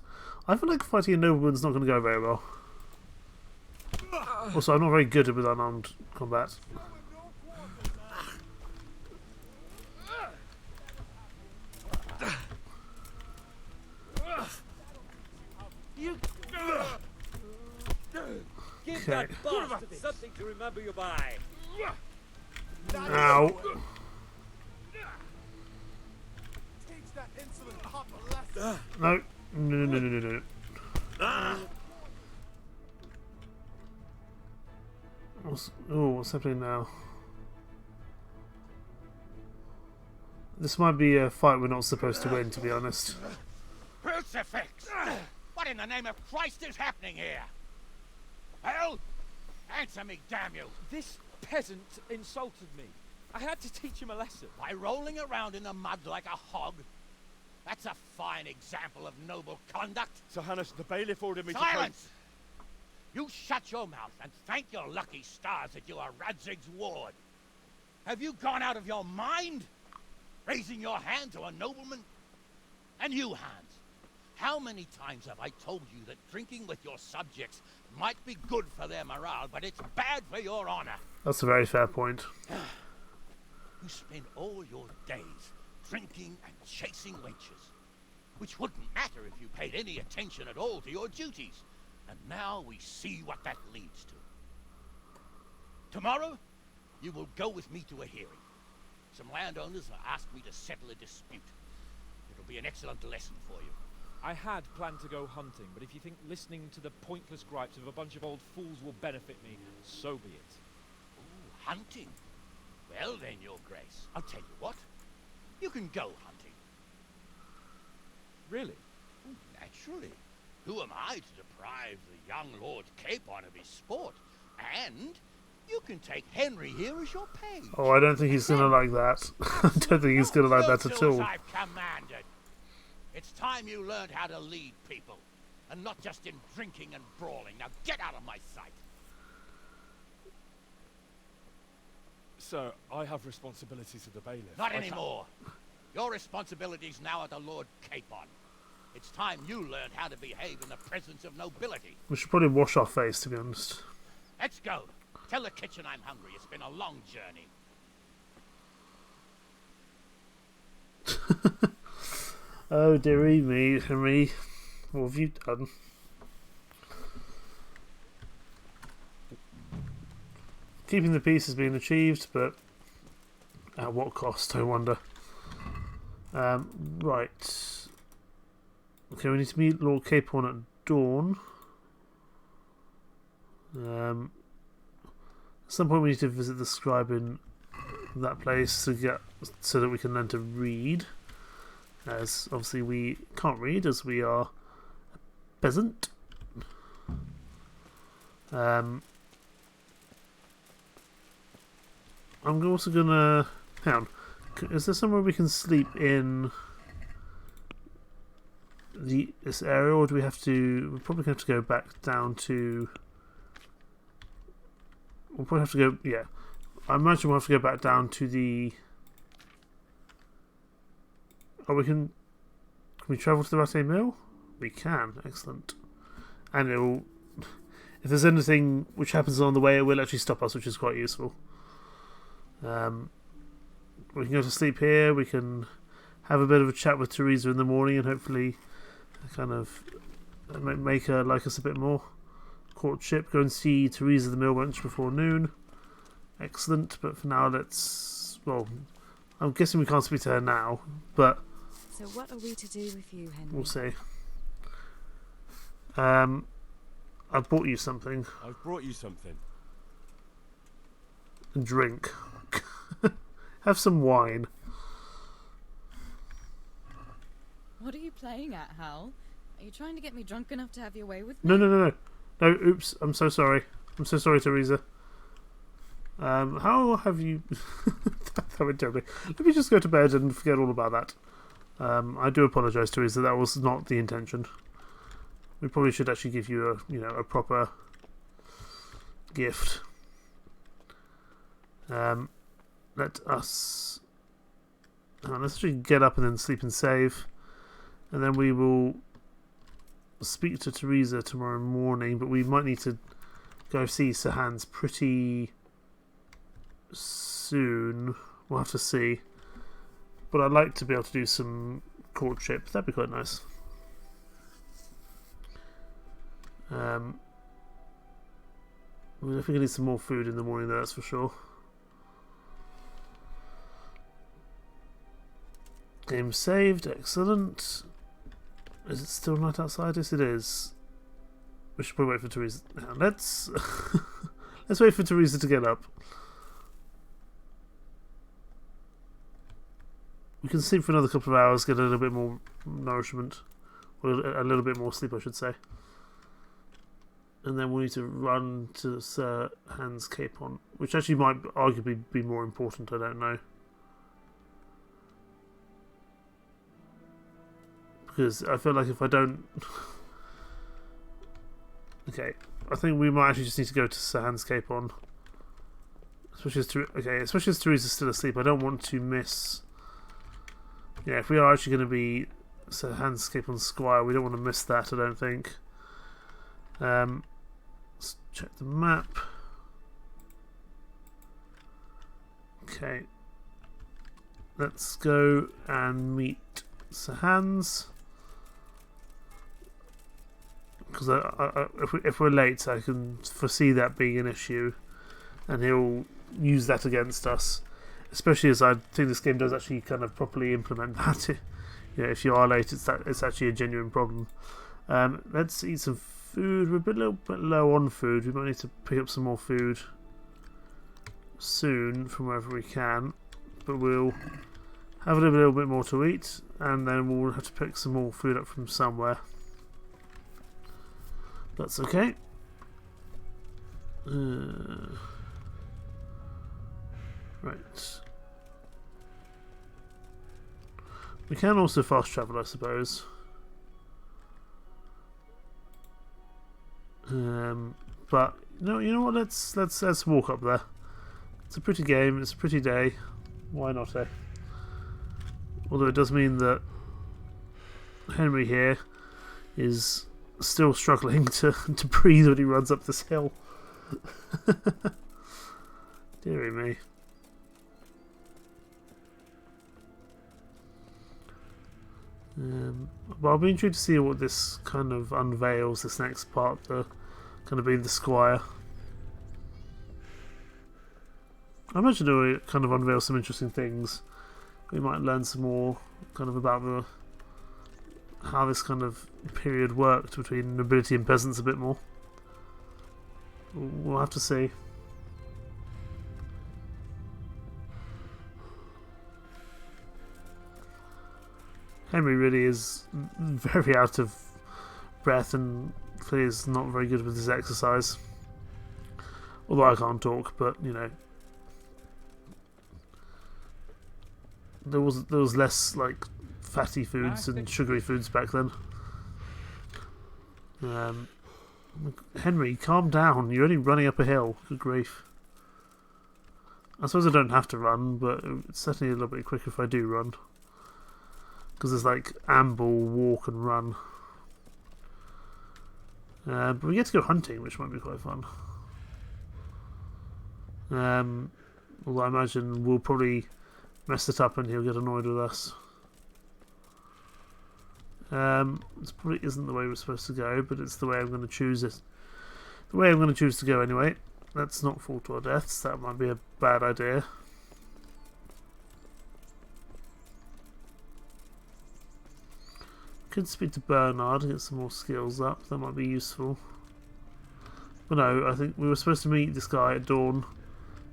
I feel like fighting a nobleman's not going to go very well. Also, I'm not very good with unarmed combat. Give that bastard something to remember you by. Ow. No. No. What's happening now? This might be a fight we're not supposed to win, to be honest. Crucifix! What in the name of Christ is happening here? Hell? Answer me, damn you! This peasant insulted me. I had to teach him a lesson. By rolling around in the mud like a hog? That's a fine example of noble conduct. Sir Hanush, the bailiff ordered me Silence! You shut your mouth and thank your lucky stars that you are Radzig's ward. Have you gone out of your mind? Raising your hand to a nobleman? And you, Hans, how many times have I told you that drinking with your subjects might be good for their morale, but it's bad for your honor? That's a very fair point. You spend all your days drinking and chasing wenches, which wouldn't matter if you paid any attention at all to your duties. And now we see what that leads to. Tomorrow, you will go with me to a hearing. Some landowners have asked me to settle a dispute. It'll be an excellent lesson for you. I had planned to go hunting, but if you think listening to the pointless gripes of a bunch of old fools will benefit me, so be it. Ooh, hunting? Well then, your grace, I'll tell you what. You can go hunting. Really? Oh, naturally. Who am I to deprive the young Lord Capon of his sport? And you can take Henry here as your page. Oh, I don't think he's going to like that. I don't think he's going to like that at all. I've commanded. It's time you learned how to lead people, and not just in drinking and brawling. Now get out of my sight. Sir, I have responsibilities to the bailiff. Not anymore. Your responsibilities now are the Lord Capon. It's time you learned how to behave in the presence of nobility. We should probably wash our face, to be honest. Let's go. Tell the kitchen I'm hungry. It's been a long journey. Oh, dearie me, Henry. What have you done? Keeping the peace has been achieved, but at what cost, I wonder. Right. Okay, we need to meet Lord Capon at dawn. At some point we need to visit the scribe in that place to get so that we can learn to read. As obviously we can't read as we are a peasant. I'm also gonna hang on. Is there somewhere we can sleep in this area, or do we have to? We're probably going to have to go back down to. We'll probably have to go. Yeah, I imagine we'll have to go back down to the. Oh, we can. Can we travel to the Rattay Mill? We can. Excellent. And it'll. If there's anything which happens along the way, it will actually stop us, which is quite useful. We can go to sleep here. We can have a bit of a chat with Teresa in the morning, and hopefully, kind of make her like us a bit more. Courtship. Go and see Teresa the mill wench before noon. Excellent. But for now, let's. Well, I'm guessing we can't speak to her now, but. So what are we to do with you, Henry? We'll see. I bought you something. I've brought you something. And drink. Have some wine. What are you playing at, Hal? Are you trying to get me drunk enough to have your way with No, me? no. No, oops. I'm so sorry. I'm so sorry, Teresa. How have you... that went terribly. Let me just go to bed and forget all about that. I do apologise, Teresa. That was not the intention. We probably should actually give you a proper gift. Let us. Let's actually get up and then sleep and save, and then we will speak to Teresa tomorrow morning. But we might need to go see Sir Hans pretty soon. We'll have to see. But I'd like to be able to do some courtship. That'd be quite nice. We'll definitely need some more food in the morning, though, that's for sure. Game saved, excellent. Is it still night outside? Yes, it is. We should probably wait for Teresa. Now, let's let's wait for Teresa to get up. We can sleep for another couple of hours, get a little bit more nourishment, or a little bit more sleep, I should say. and then we'll need to run to Sir Hans Capon, which actually might arguably be more important. I don't know. Because I feel like if I don't... Okay, I think we might actually just need to go to Sir Hans Capon. Especially as Teresa's still asleep. I don't want to miss... Yeah, if we are actually going to be Sir Hans Capon's squire, we don't want to miss that, I don't think. Let's check the map. Okay. Let's go and meet Sir Hans. Because if we're late, I can foresee that being an issue, and he'll use that against us. Especially as I think this game does actually kind of properly implement that. You know, if you are late, it's actually a genuine problem. Let's eat some food. We're a little bit low on food. We might need to pick up some more food soon from wherever we can, but we'll have a little bit more to eat, and then we'll have to pick some more food up from somewhere. That's okay. Right. We can also fast travel, I suppose. But you know what? Let's walk up there. It's a pretty game. It's a pretty day. Why not, eh? Although it does mean that Henry here is still struggling to breathe when he runs up this hill. Deary me. But I'll be intrigued to see what this kind of unveils, this next part, the kind of being the squire. I imagine it will kind of unveil some interesting things. We might learn some more kind of about how this kind of period worked between nobility and peasants a bit more. We'll have to see. Henry really is very out of breath and clearly is not very good with his exercise. Although I can't talk, but you know, there was less like fatty foods and sugary foods back then. Henry, calm down. You're only running up a hill. Good grief. I suppose I don't have to run, but it's certainly a little bit quicker if I do run. Because there's like amble, walk and run. But we get to go hunting, which might be quite fun. Although I imagine we'll probably mess it up and he'll get annoyed with us. This probably isn't the way we're supposed to go, but it's the way I'm going to choose it. The way I'm going to choose to go anyway. Let's not fall to our deaths. That might be a bad idea. Could speak to Bernard and get some more skills up. That might be useful. But no, I think we were supposed to meet this guy at dawn.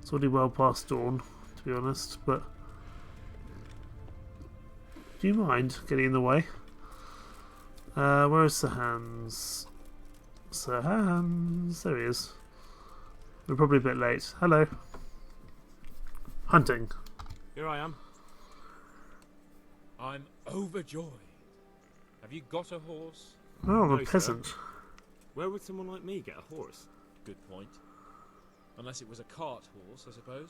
It's already well past dawn, to be honest. But do you mind getting in the way? Where is Sir Hans? Sir Hans, there he is. We're probably a bit late. Hello. Hunting. Here I am. I'm overjoyed. Have you got a horse? Oh, I'm No, a peasant. sir. Where would someone like me get a horse? Good point. Unless it was a cart horse, I suppose.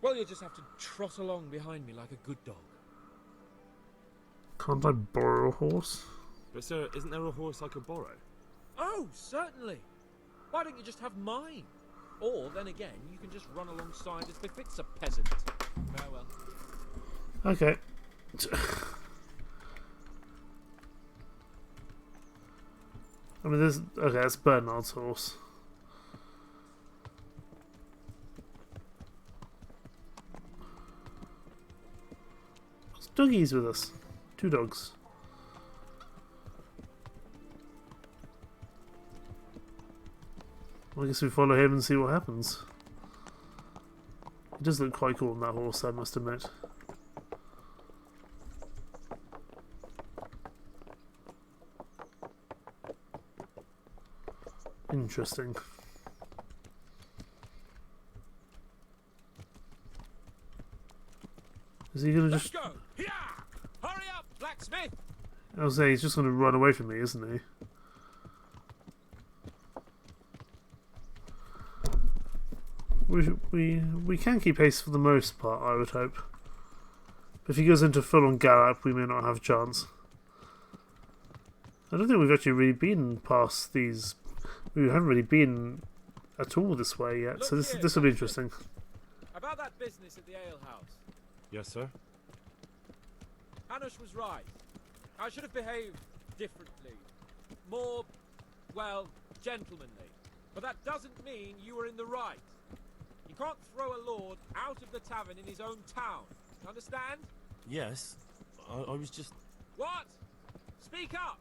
Well, you'll just have to trot along behind me like a good dog. Can't I borrow a horse? But sir, isn't there a horse I could borrow? Oh, certainly. Why don't you just have mine? Or, then again, you can just run alongside as befits a peasant. Farewell. Okay. I mean, there's... Okay, that's Bernard's horse. There's doggies with us. 2 dogs. Well, I guess we follow him and see what happens. He does look quite cool on that horse, I must admit. Interesting. Is he gonna just... Let's go! Yeah! Hurry up, blacksmith! I was saying he's just gonna run away from me, isn't he? We can keep haste for the most part, I would hope. But if he goes into full-on gallop, we may not have a chance. I don't think we've actually really been past these. We haven't really been at all this way yet, Look so here, this will be interesting. About that business at the alehouse. Yes, sir? Hanush was right. I should have behaved differently. More, well, gentlemanly. But that doesn't mean you were in the right. You can't throw a lord out of the tavern in his own town. Understand? Yes. I was just... What? Speak up!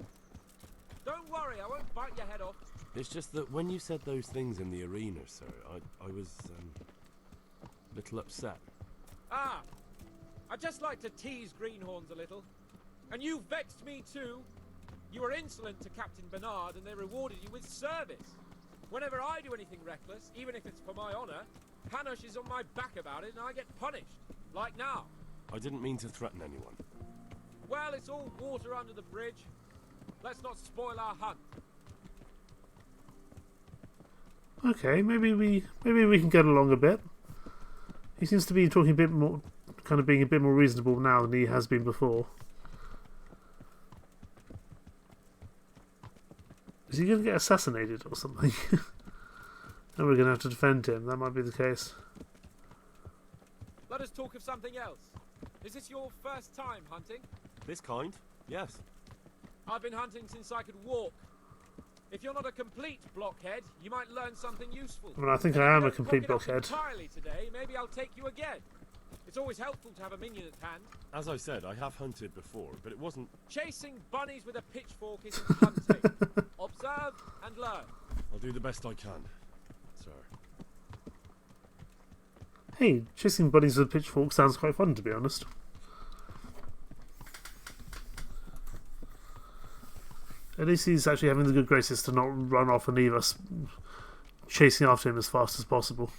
Don't worry, I won't bite your head off. It's just that when you said those things in the arena, sir, I was a little upset. Ah! I just like to tease greenhorns a little. And you vexed me too. You were insolent to Captain Bernard and they rewarded you with service. Whenever I do anything reckless, even if it's for my honor, Hanush is on my back about it and I get punished. Like now. I didn't mean to threaten anyone. Well, it's all water under the bridge. Let's not spoil our hunt. Okay, maybe we can get along a bit. He seems to be talking a bit more, kind of being a bit more reasonable now than he has been before. Is he going to get assassinated or something? And we're going to have to defend him. That might be the case. Let us talk of something else. Is this your first time hunting? This kind? Yes. I've been hunting since I could walk. If you're not a complete blockhead, you might learn something useful. Well, I think I am a complete blockhead. Entirely today, maybe I'll take you again. It's always helpful to have a minion at hand. As I said, I have hunted before, but it wasn't... Chasing bunnies with a pitchfork isn't hunting. Observe and learn. I'll do the best I can, sir. Hey, chasing bunnies with a pitchfork sounds quite fun, to be honest. At least he's actually having the good graces to not run off and leave us chasing after him as fast as possible.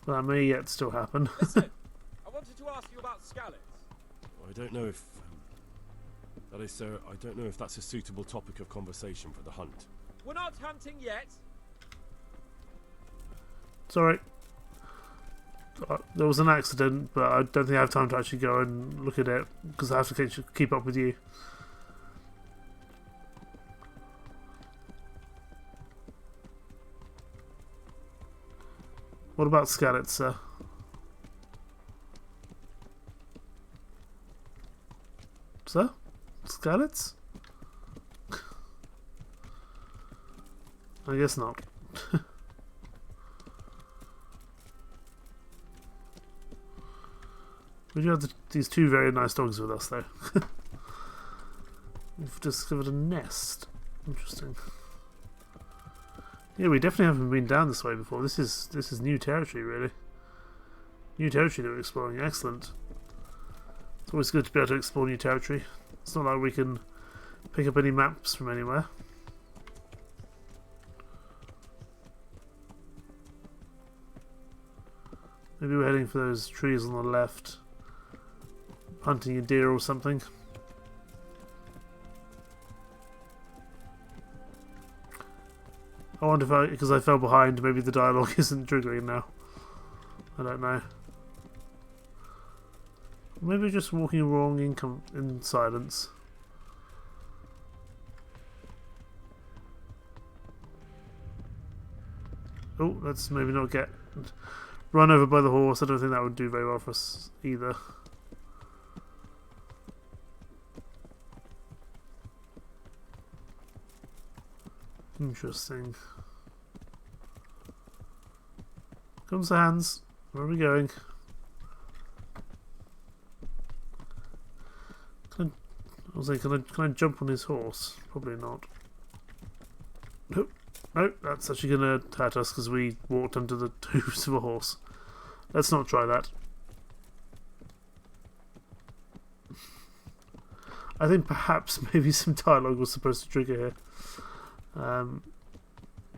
That may yet still happen. Listen, I wanted to ask you about Skalitz. I don't know if... that is, sir, I don't know if that's a suitable topic of conversation for the hunt. We're not hunting yet. It's alright. There was an accident, but I don't think I have time to actually go and look at it, because I have to keep up with you. What about Skalitz, sir? Sir? Skalitz? I guess not. We do have these two very nice dogs with us, though. We've discovered a nest. Interesting. Yeah, we definitely haven't been down this way before. This is new territory, really. New territory that we're exploring. Excellent. It's always good to be able to explore new territory. It's not like we can pick up any maps from anywhere. Maybe we're heading for those trees on the left. Hunting a deer or something. I wonder if because I fell behind, maybe the dialogue isn't triggering now. I don't know. Maybe just walking along in silence. Oh, let's maybe not get run over by the horse. I don't think that would do very well for us either. Interesting. Comes the hands. Where are we going? Can I jump on his horse? Probably not. Nope. Nope, that's actually going to hurt us because we walked under the hooves of a horse. Let's not try that. I think perhaps maybe some dialogue was supposed to trigger here.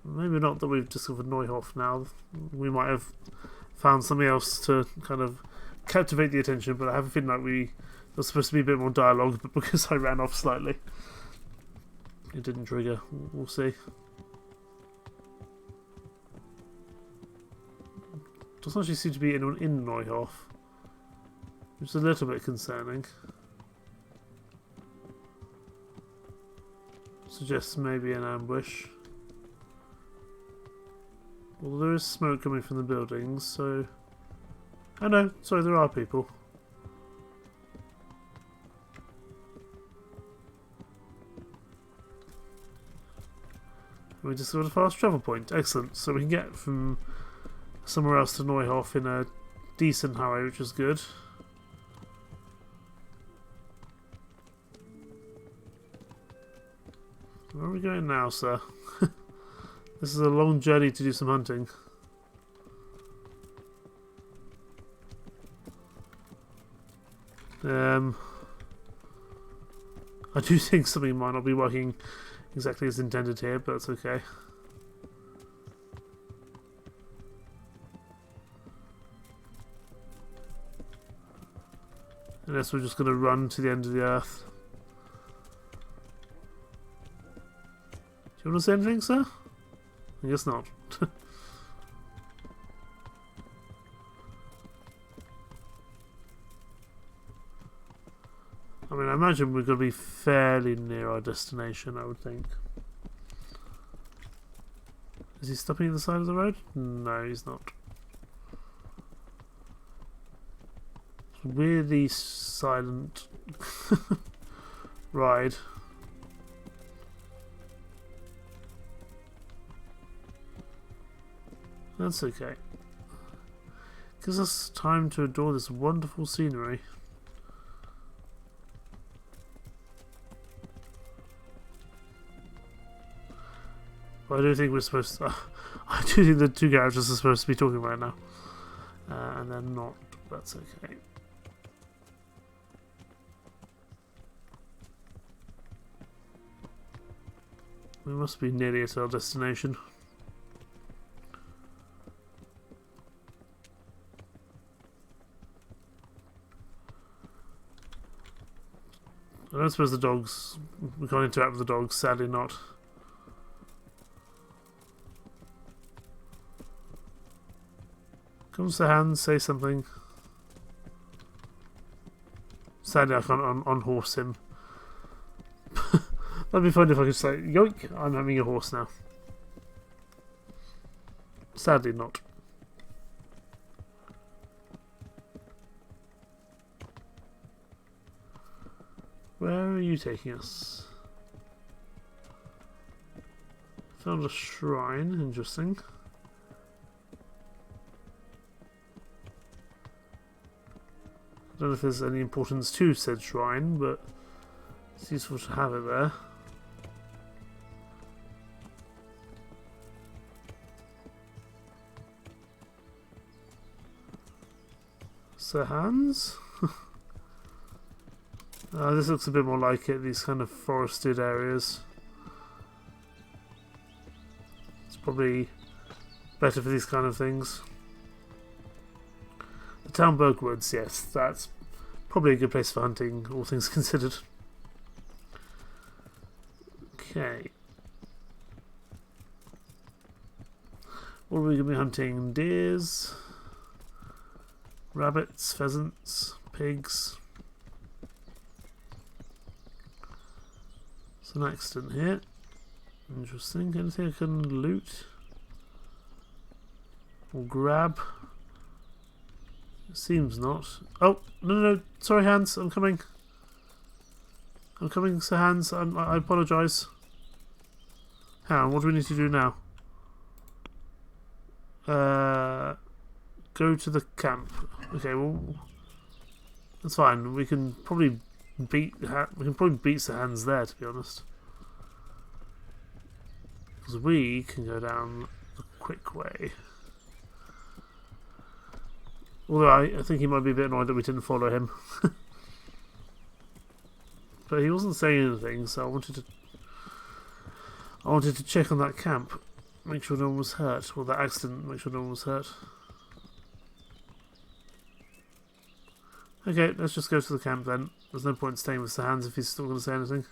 Maybe not that we've discovered Neuhoff now. We might have found something else to kind of captivate the attention, but I have a feeling like there was supposed to be a bit more dialogue, but because I ran off slightly, it didn't trigger. We'll see. Doesn't actually seem to be anyone in Neuhoff, which is a little bit concerning. Suggests maybe an ambush. Well, there is smoke coming from the buildings, so... Oh no, sorry, there are people. We just got a fast travel point. Excellent. So we can get from somewhere else to Neuhoff in a decent hurry, which is good. Where are we going now, sir? This is a long journey to do some hunting. I do think something might not be working exactly as intended here, but that's okay. Unless we're just going to run to the end of the earth. Do you want to say anything, sir? I guess not. I mean, I imagine we're going to be fairly near our destination, I would think. Is he stopping at the side of the road? No, he's not. Weirdly silent ride. That's okay. Gives us time to adore this wonderful scenery. But I do think we're supposed to... I do think the two characters are supposed to be talking right now. And they're not. That's okay. We must be nearly at our destination. I don't suppose the dogs... We can't interact with the dogs, sadly not. Comes to hand, say something. Sadly I can't unhorse him. That'd be fun if I could say, yoink, I'm having a horse now. Sadly not. Where are you taking us? Found a shrine, interesting. I don't know if there's any importance to said shrine, but it's useful to have it there. Sir Hans? This looks a bit more like it, these kind of forested areas. It's probably better for these kind of things. The Townburg Woods, yes, that's probably a good place for hunting, all things considered. Okay. What are we going to be hunting? Deers, rabbits, pheasants, pigs. There's an accident here. Interesting. Anything I can loot? Or grab? Seems not. Oh, no, sorry Hans, I'm coming. I'm coming, Sir Hans, I apologise. Hang on, what do we need to do now? Go to the camp. Okay, well, that's fine. We can probably beat Sir Hans there, to be honest. Because we can go down the quick way. Although I think he might be a bit annoyed that we didn't follow him. but he wasn't saying anything, so I wanted to check on that camp, make sure no one was hurt, or that accident, make sure no one was hurt. Okay, let's just go to the camp then. There's no point in staying with Sir Hans if he's still going to say anything.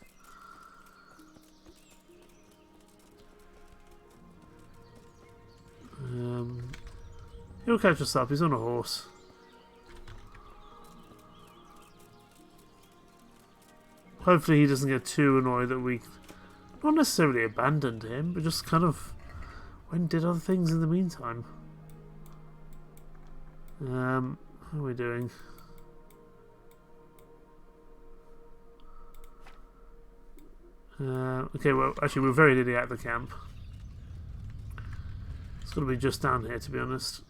He'll catch us up, he's on a horse. Hopefully he doesn't get too annoyed that we not necessarily abandoned him, but just kind of went and did other things in the meantime. How are we doing? Okay, well, actually we're very nearly at the camp. It's got to be just down here, to be honest.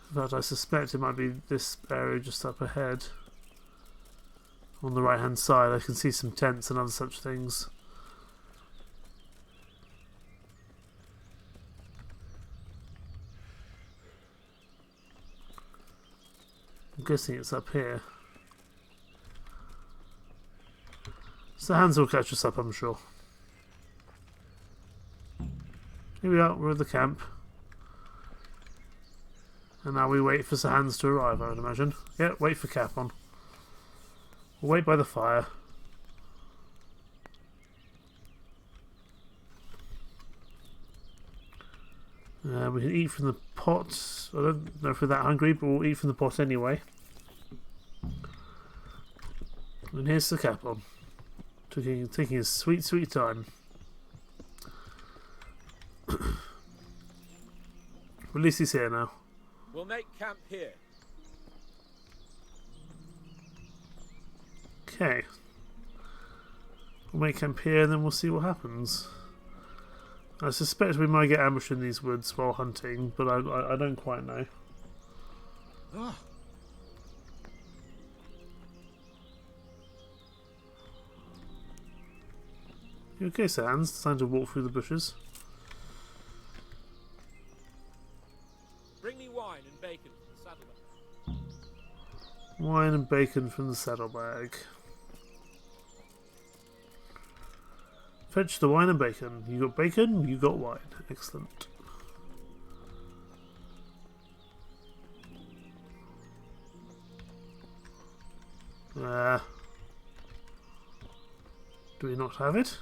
In fact, I suspect it might be this area just up ahead. On the right hand side, I can see some tents and other such things. I'm guessing it's up here. So Hans will catch us up, I'm sure. Here we are, we're at the camp. And now we wait for Sir Hans to arrive, I would imagine. Yeah, wait for Capon. We'll wait by the fire. We can eat from the pot. I don't know if we're that hungry, but we'll eat from the pot anyway. And here's Sir Capon. Taking his sweet, sweet time. At least he's here now. We'll make camp here. Okay. We'll make camp here and then we'll see what happens. I suspect we might get ambushed in these woods while hunting, but I don't quite know. Ah. You okay, Sir Hans? It's time to walk through the bushes. Bring me wine and bacon from the saddlebag. Wine and bacon from the saddlebag. Fetch the wine and bacon. You got bacon, you got wine. Excellent. Do we not have it?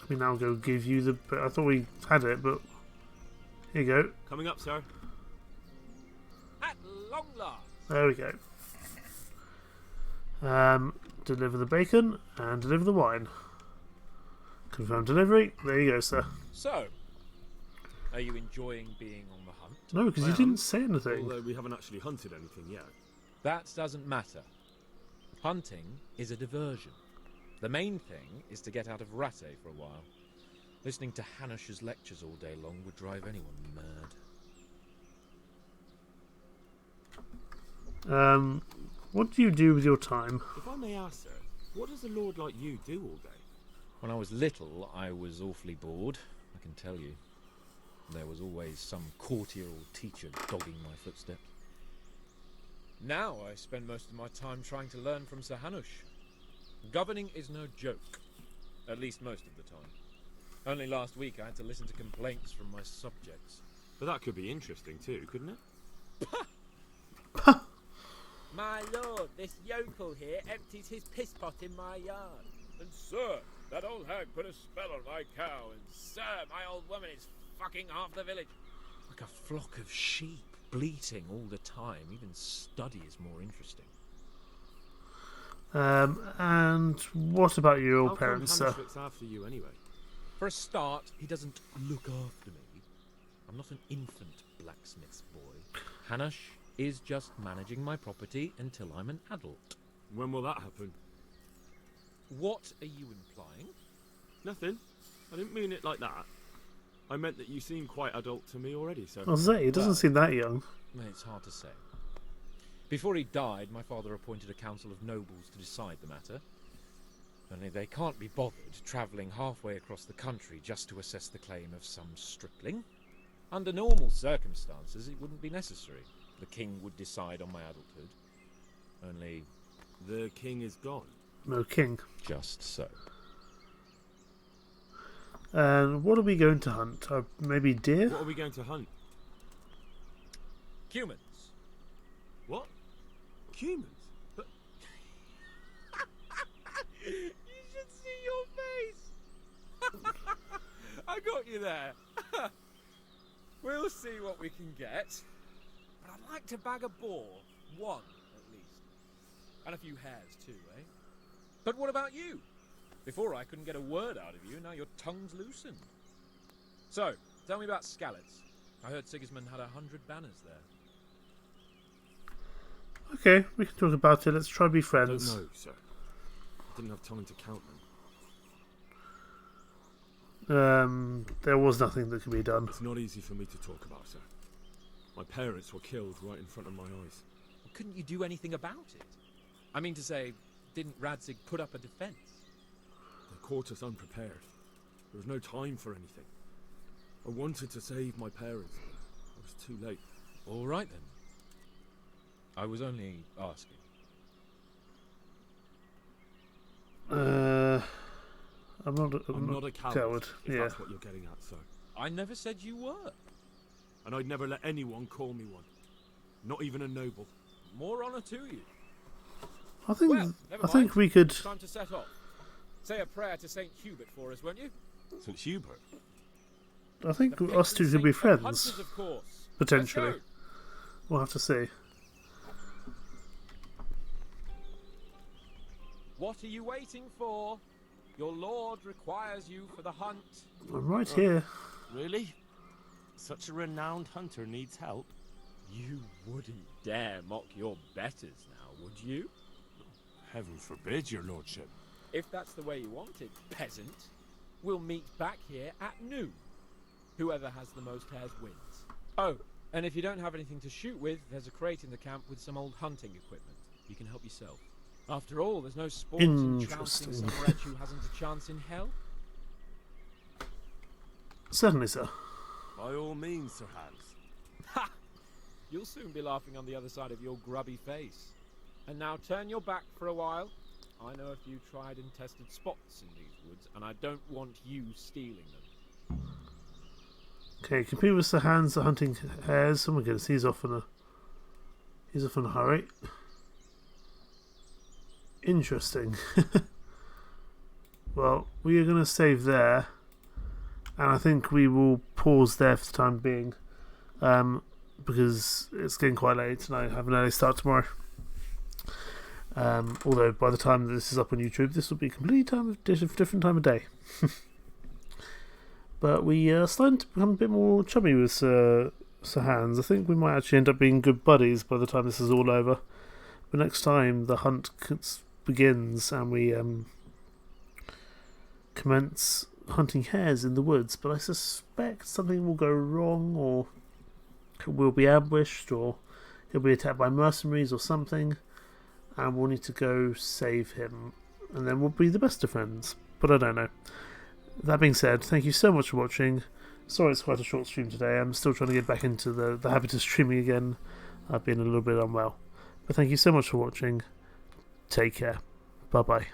We now go give you the... I thought we had it, but... Here you go. Coming up, sir. At long last. There we go. Deliver the bacon and deliver the wine. Confirm delivery. There you go, sir. So, are you enjoying being on the hunt? No, because you didn't say anything. Although we haven't actually hunted anything yet. That doesn't matter. Hunting is a diversion. The main thing is to get out of Rattay for a while. Listening to Hanush's lectures all day long would drive anyone mad. What do you do with your time? If I may ask, sir, what does a lord like you do all day? When I was little, I was awfully bored, I can tell you. There was always some courtier or teacher dogging my footsteps. Now I spend most of my time trying to learn from Sir Hanush. Governing is no joke, at least most of the time. Only last week I had to listen to complaints from my subjects. But that could be interesting too, couldn't it? My lord, this yokel here empties his piss pot in my yard. And sir, that old hag put a spell on my cow, and Sir, my old woman is fucking half the village. Like a flock of sheep, bleating all the time. Even study is more interesting. And what about your How parents, come sir? Hanush looks after you anyway? For a start, he doesn't look after me. I'm not an infant blacksmith's boy. Hanush is just managing my property until I'm an adult. When will that happen? What are you implying? Nothing. I didn't mean it like that. I meant that you seem quite adult to me already, sir. I was saying, he doesn't seem that young. It's hard to say. Before he died, my father appointed a council of nobles to decide the matter. Only they can't be bothered travelling halfway across the country just to assess the claim of some stripling. Under normal circumstances, it wouldn't be necessary. The king would decide on my adulthood. Only... The king is gone. No king. Just so. And what are we going to hunt? Maybe deer? What are we going to hunt? Humans. What? Humans? But... You should see your face! I got you there. We'll see what we can get. But I'd like to bag a boar. One, at least. And a few hares too, eh? But what about you? Before I couldn't get a word out of you, now your tongue's loosened. So, tell me about Skalitz. I heard Sigismund had 100 banners there. Okay, we can talk about it. Let's try to be friends. I don't know, sir. I didn't have time to count them. There was nothing that could be done. It's not easy for me to talk about, sir. My parents were killed right in front of my eyes. Well, couldn't you do anything about it? I mean to say, didn't Radzig put up a defence? They caught us unprepared. There was no time for anything. I wanted to save my parents, but it was too late. All right then. I was only asking. I'm not a coward. If Yeah. that's what you're getting at, sir. I never said you were. And I'd never let anyone call me one. Not even a noble. More honour to you. I think Well, never I think mind. we could. Time to set off. Say a prayer to St. Hubert for us, won't you? St. Hubert? I think The us two patron could be saint of friends. hunters, of course. Potentially. Let's go. We'll have to see. What are you waiting for? Your lord requires you for the hunt. I'm right here. Really? Such a renowned hunter needs help? You wouldn't dare mock your betters now, would you? Heaven forbid, your lordship. If that's the way you want it, peasant, we'll meet back here at noon. Whoever has the most hares wins. Oh, and if you don't have anything to shoot with, there's a crate in the camp with some old hunting equipment. You can help yourself. After all, there's no sport in trouncing some wretch who hasn't a chance in hell. Certainly, sir. By all means, Sir Hans. Ha! You'll soon be laughing on the other side of your grubby face. And now turn your back for a while. I know a few tried and tested spots in these woods, and I don't want you stealing them. Okay, compete with Sir Hans, the hunting hares. Oh my goodness, he's off in a hurry. Interesting. Well, we are going to save there, and I think we will pause there for the time being, because it's getting quite late and I have an early start tomorrow. Although by the time that this is up on YouTube, this will be a completely different time of day. But we are starting to become a bit more chummy with Sir Hans. I think we might actually end up being good buddies by the time this is all over. But next time the hunt begins and we commence hunting hares in the woods, but I suspect something will go wrong, or we'll be ambushed, or he'll be attacked by mercenaries or something, and we'll need to go save him, and then we'll be the best of friends. But I don't know. That being said, thank you so much for watching. Sorry it's quite a short stream today. I'm still trying to get back into the habit of streaming again. I've been a little bit unwell. But thank you so much for watching. Take care. Bye bye.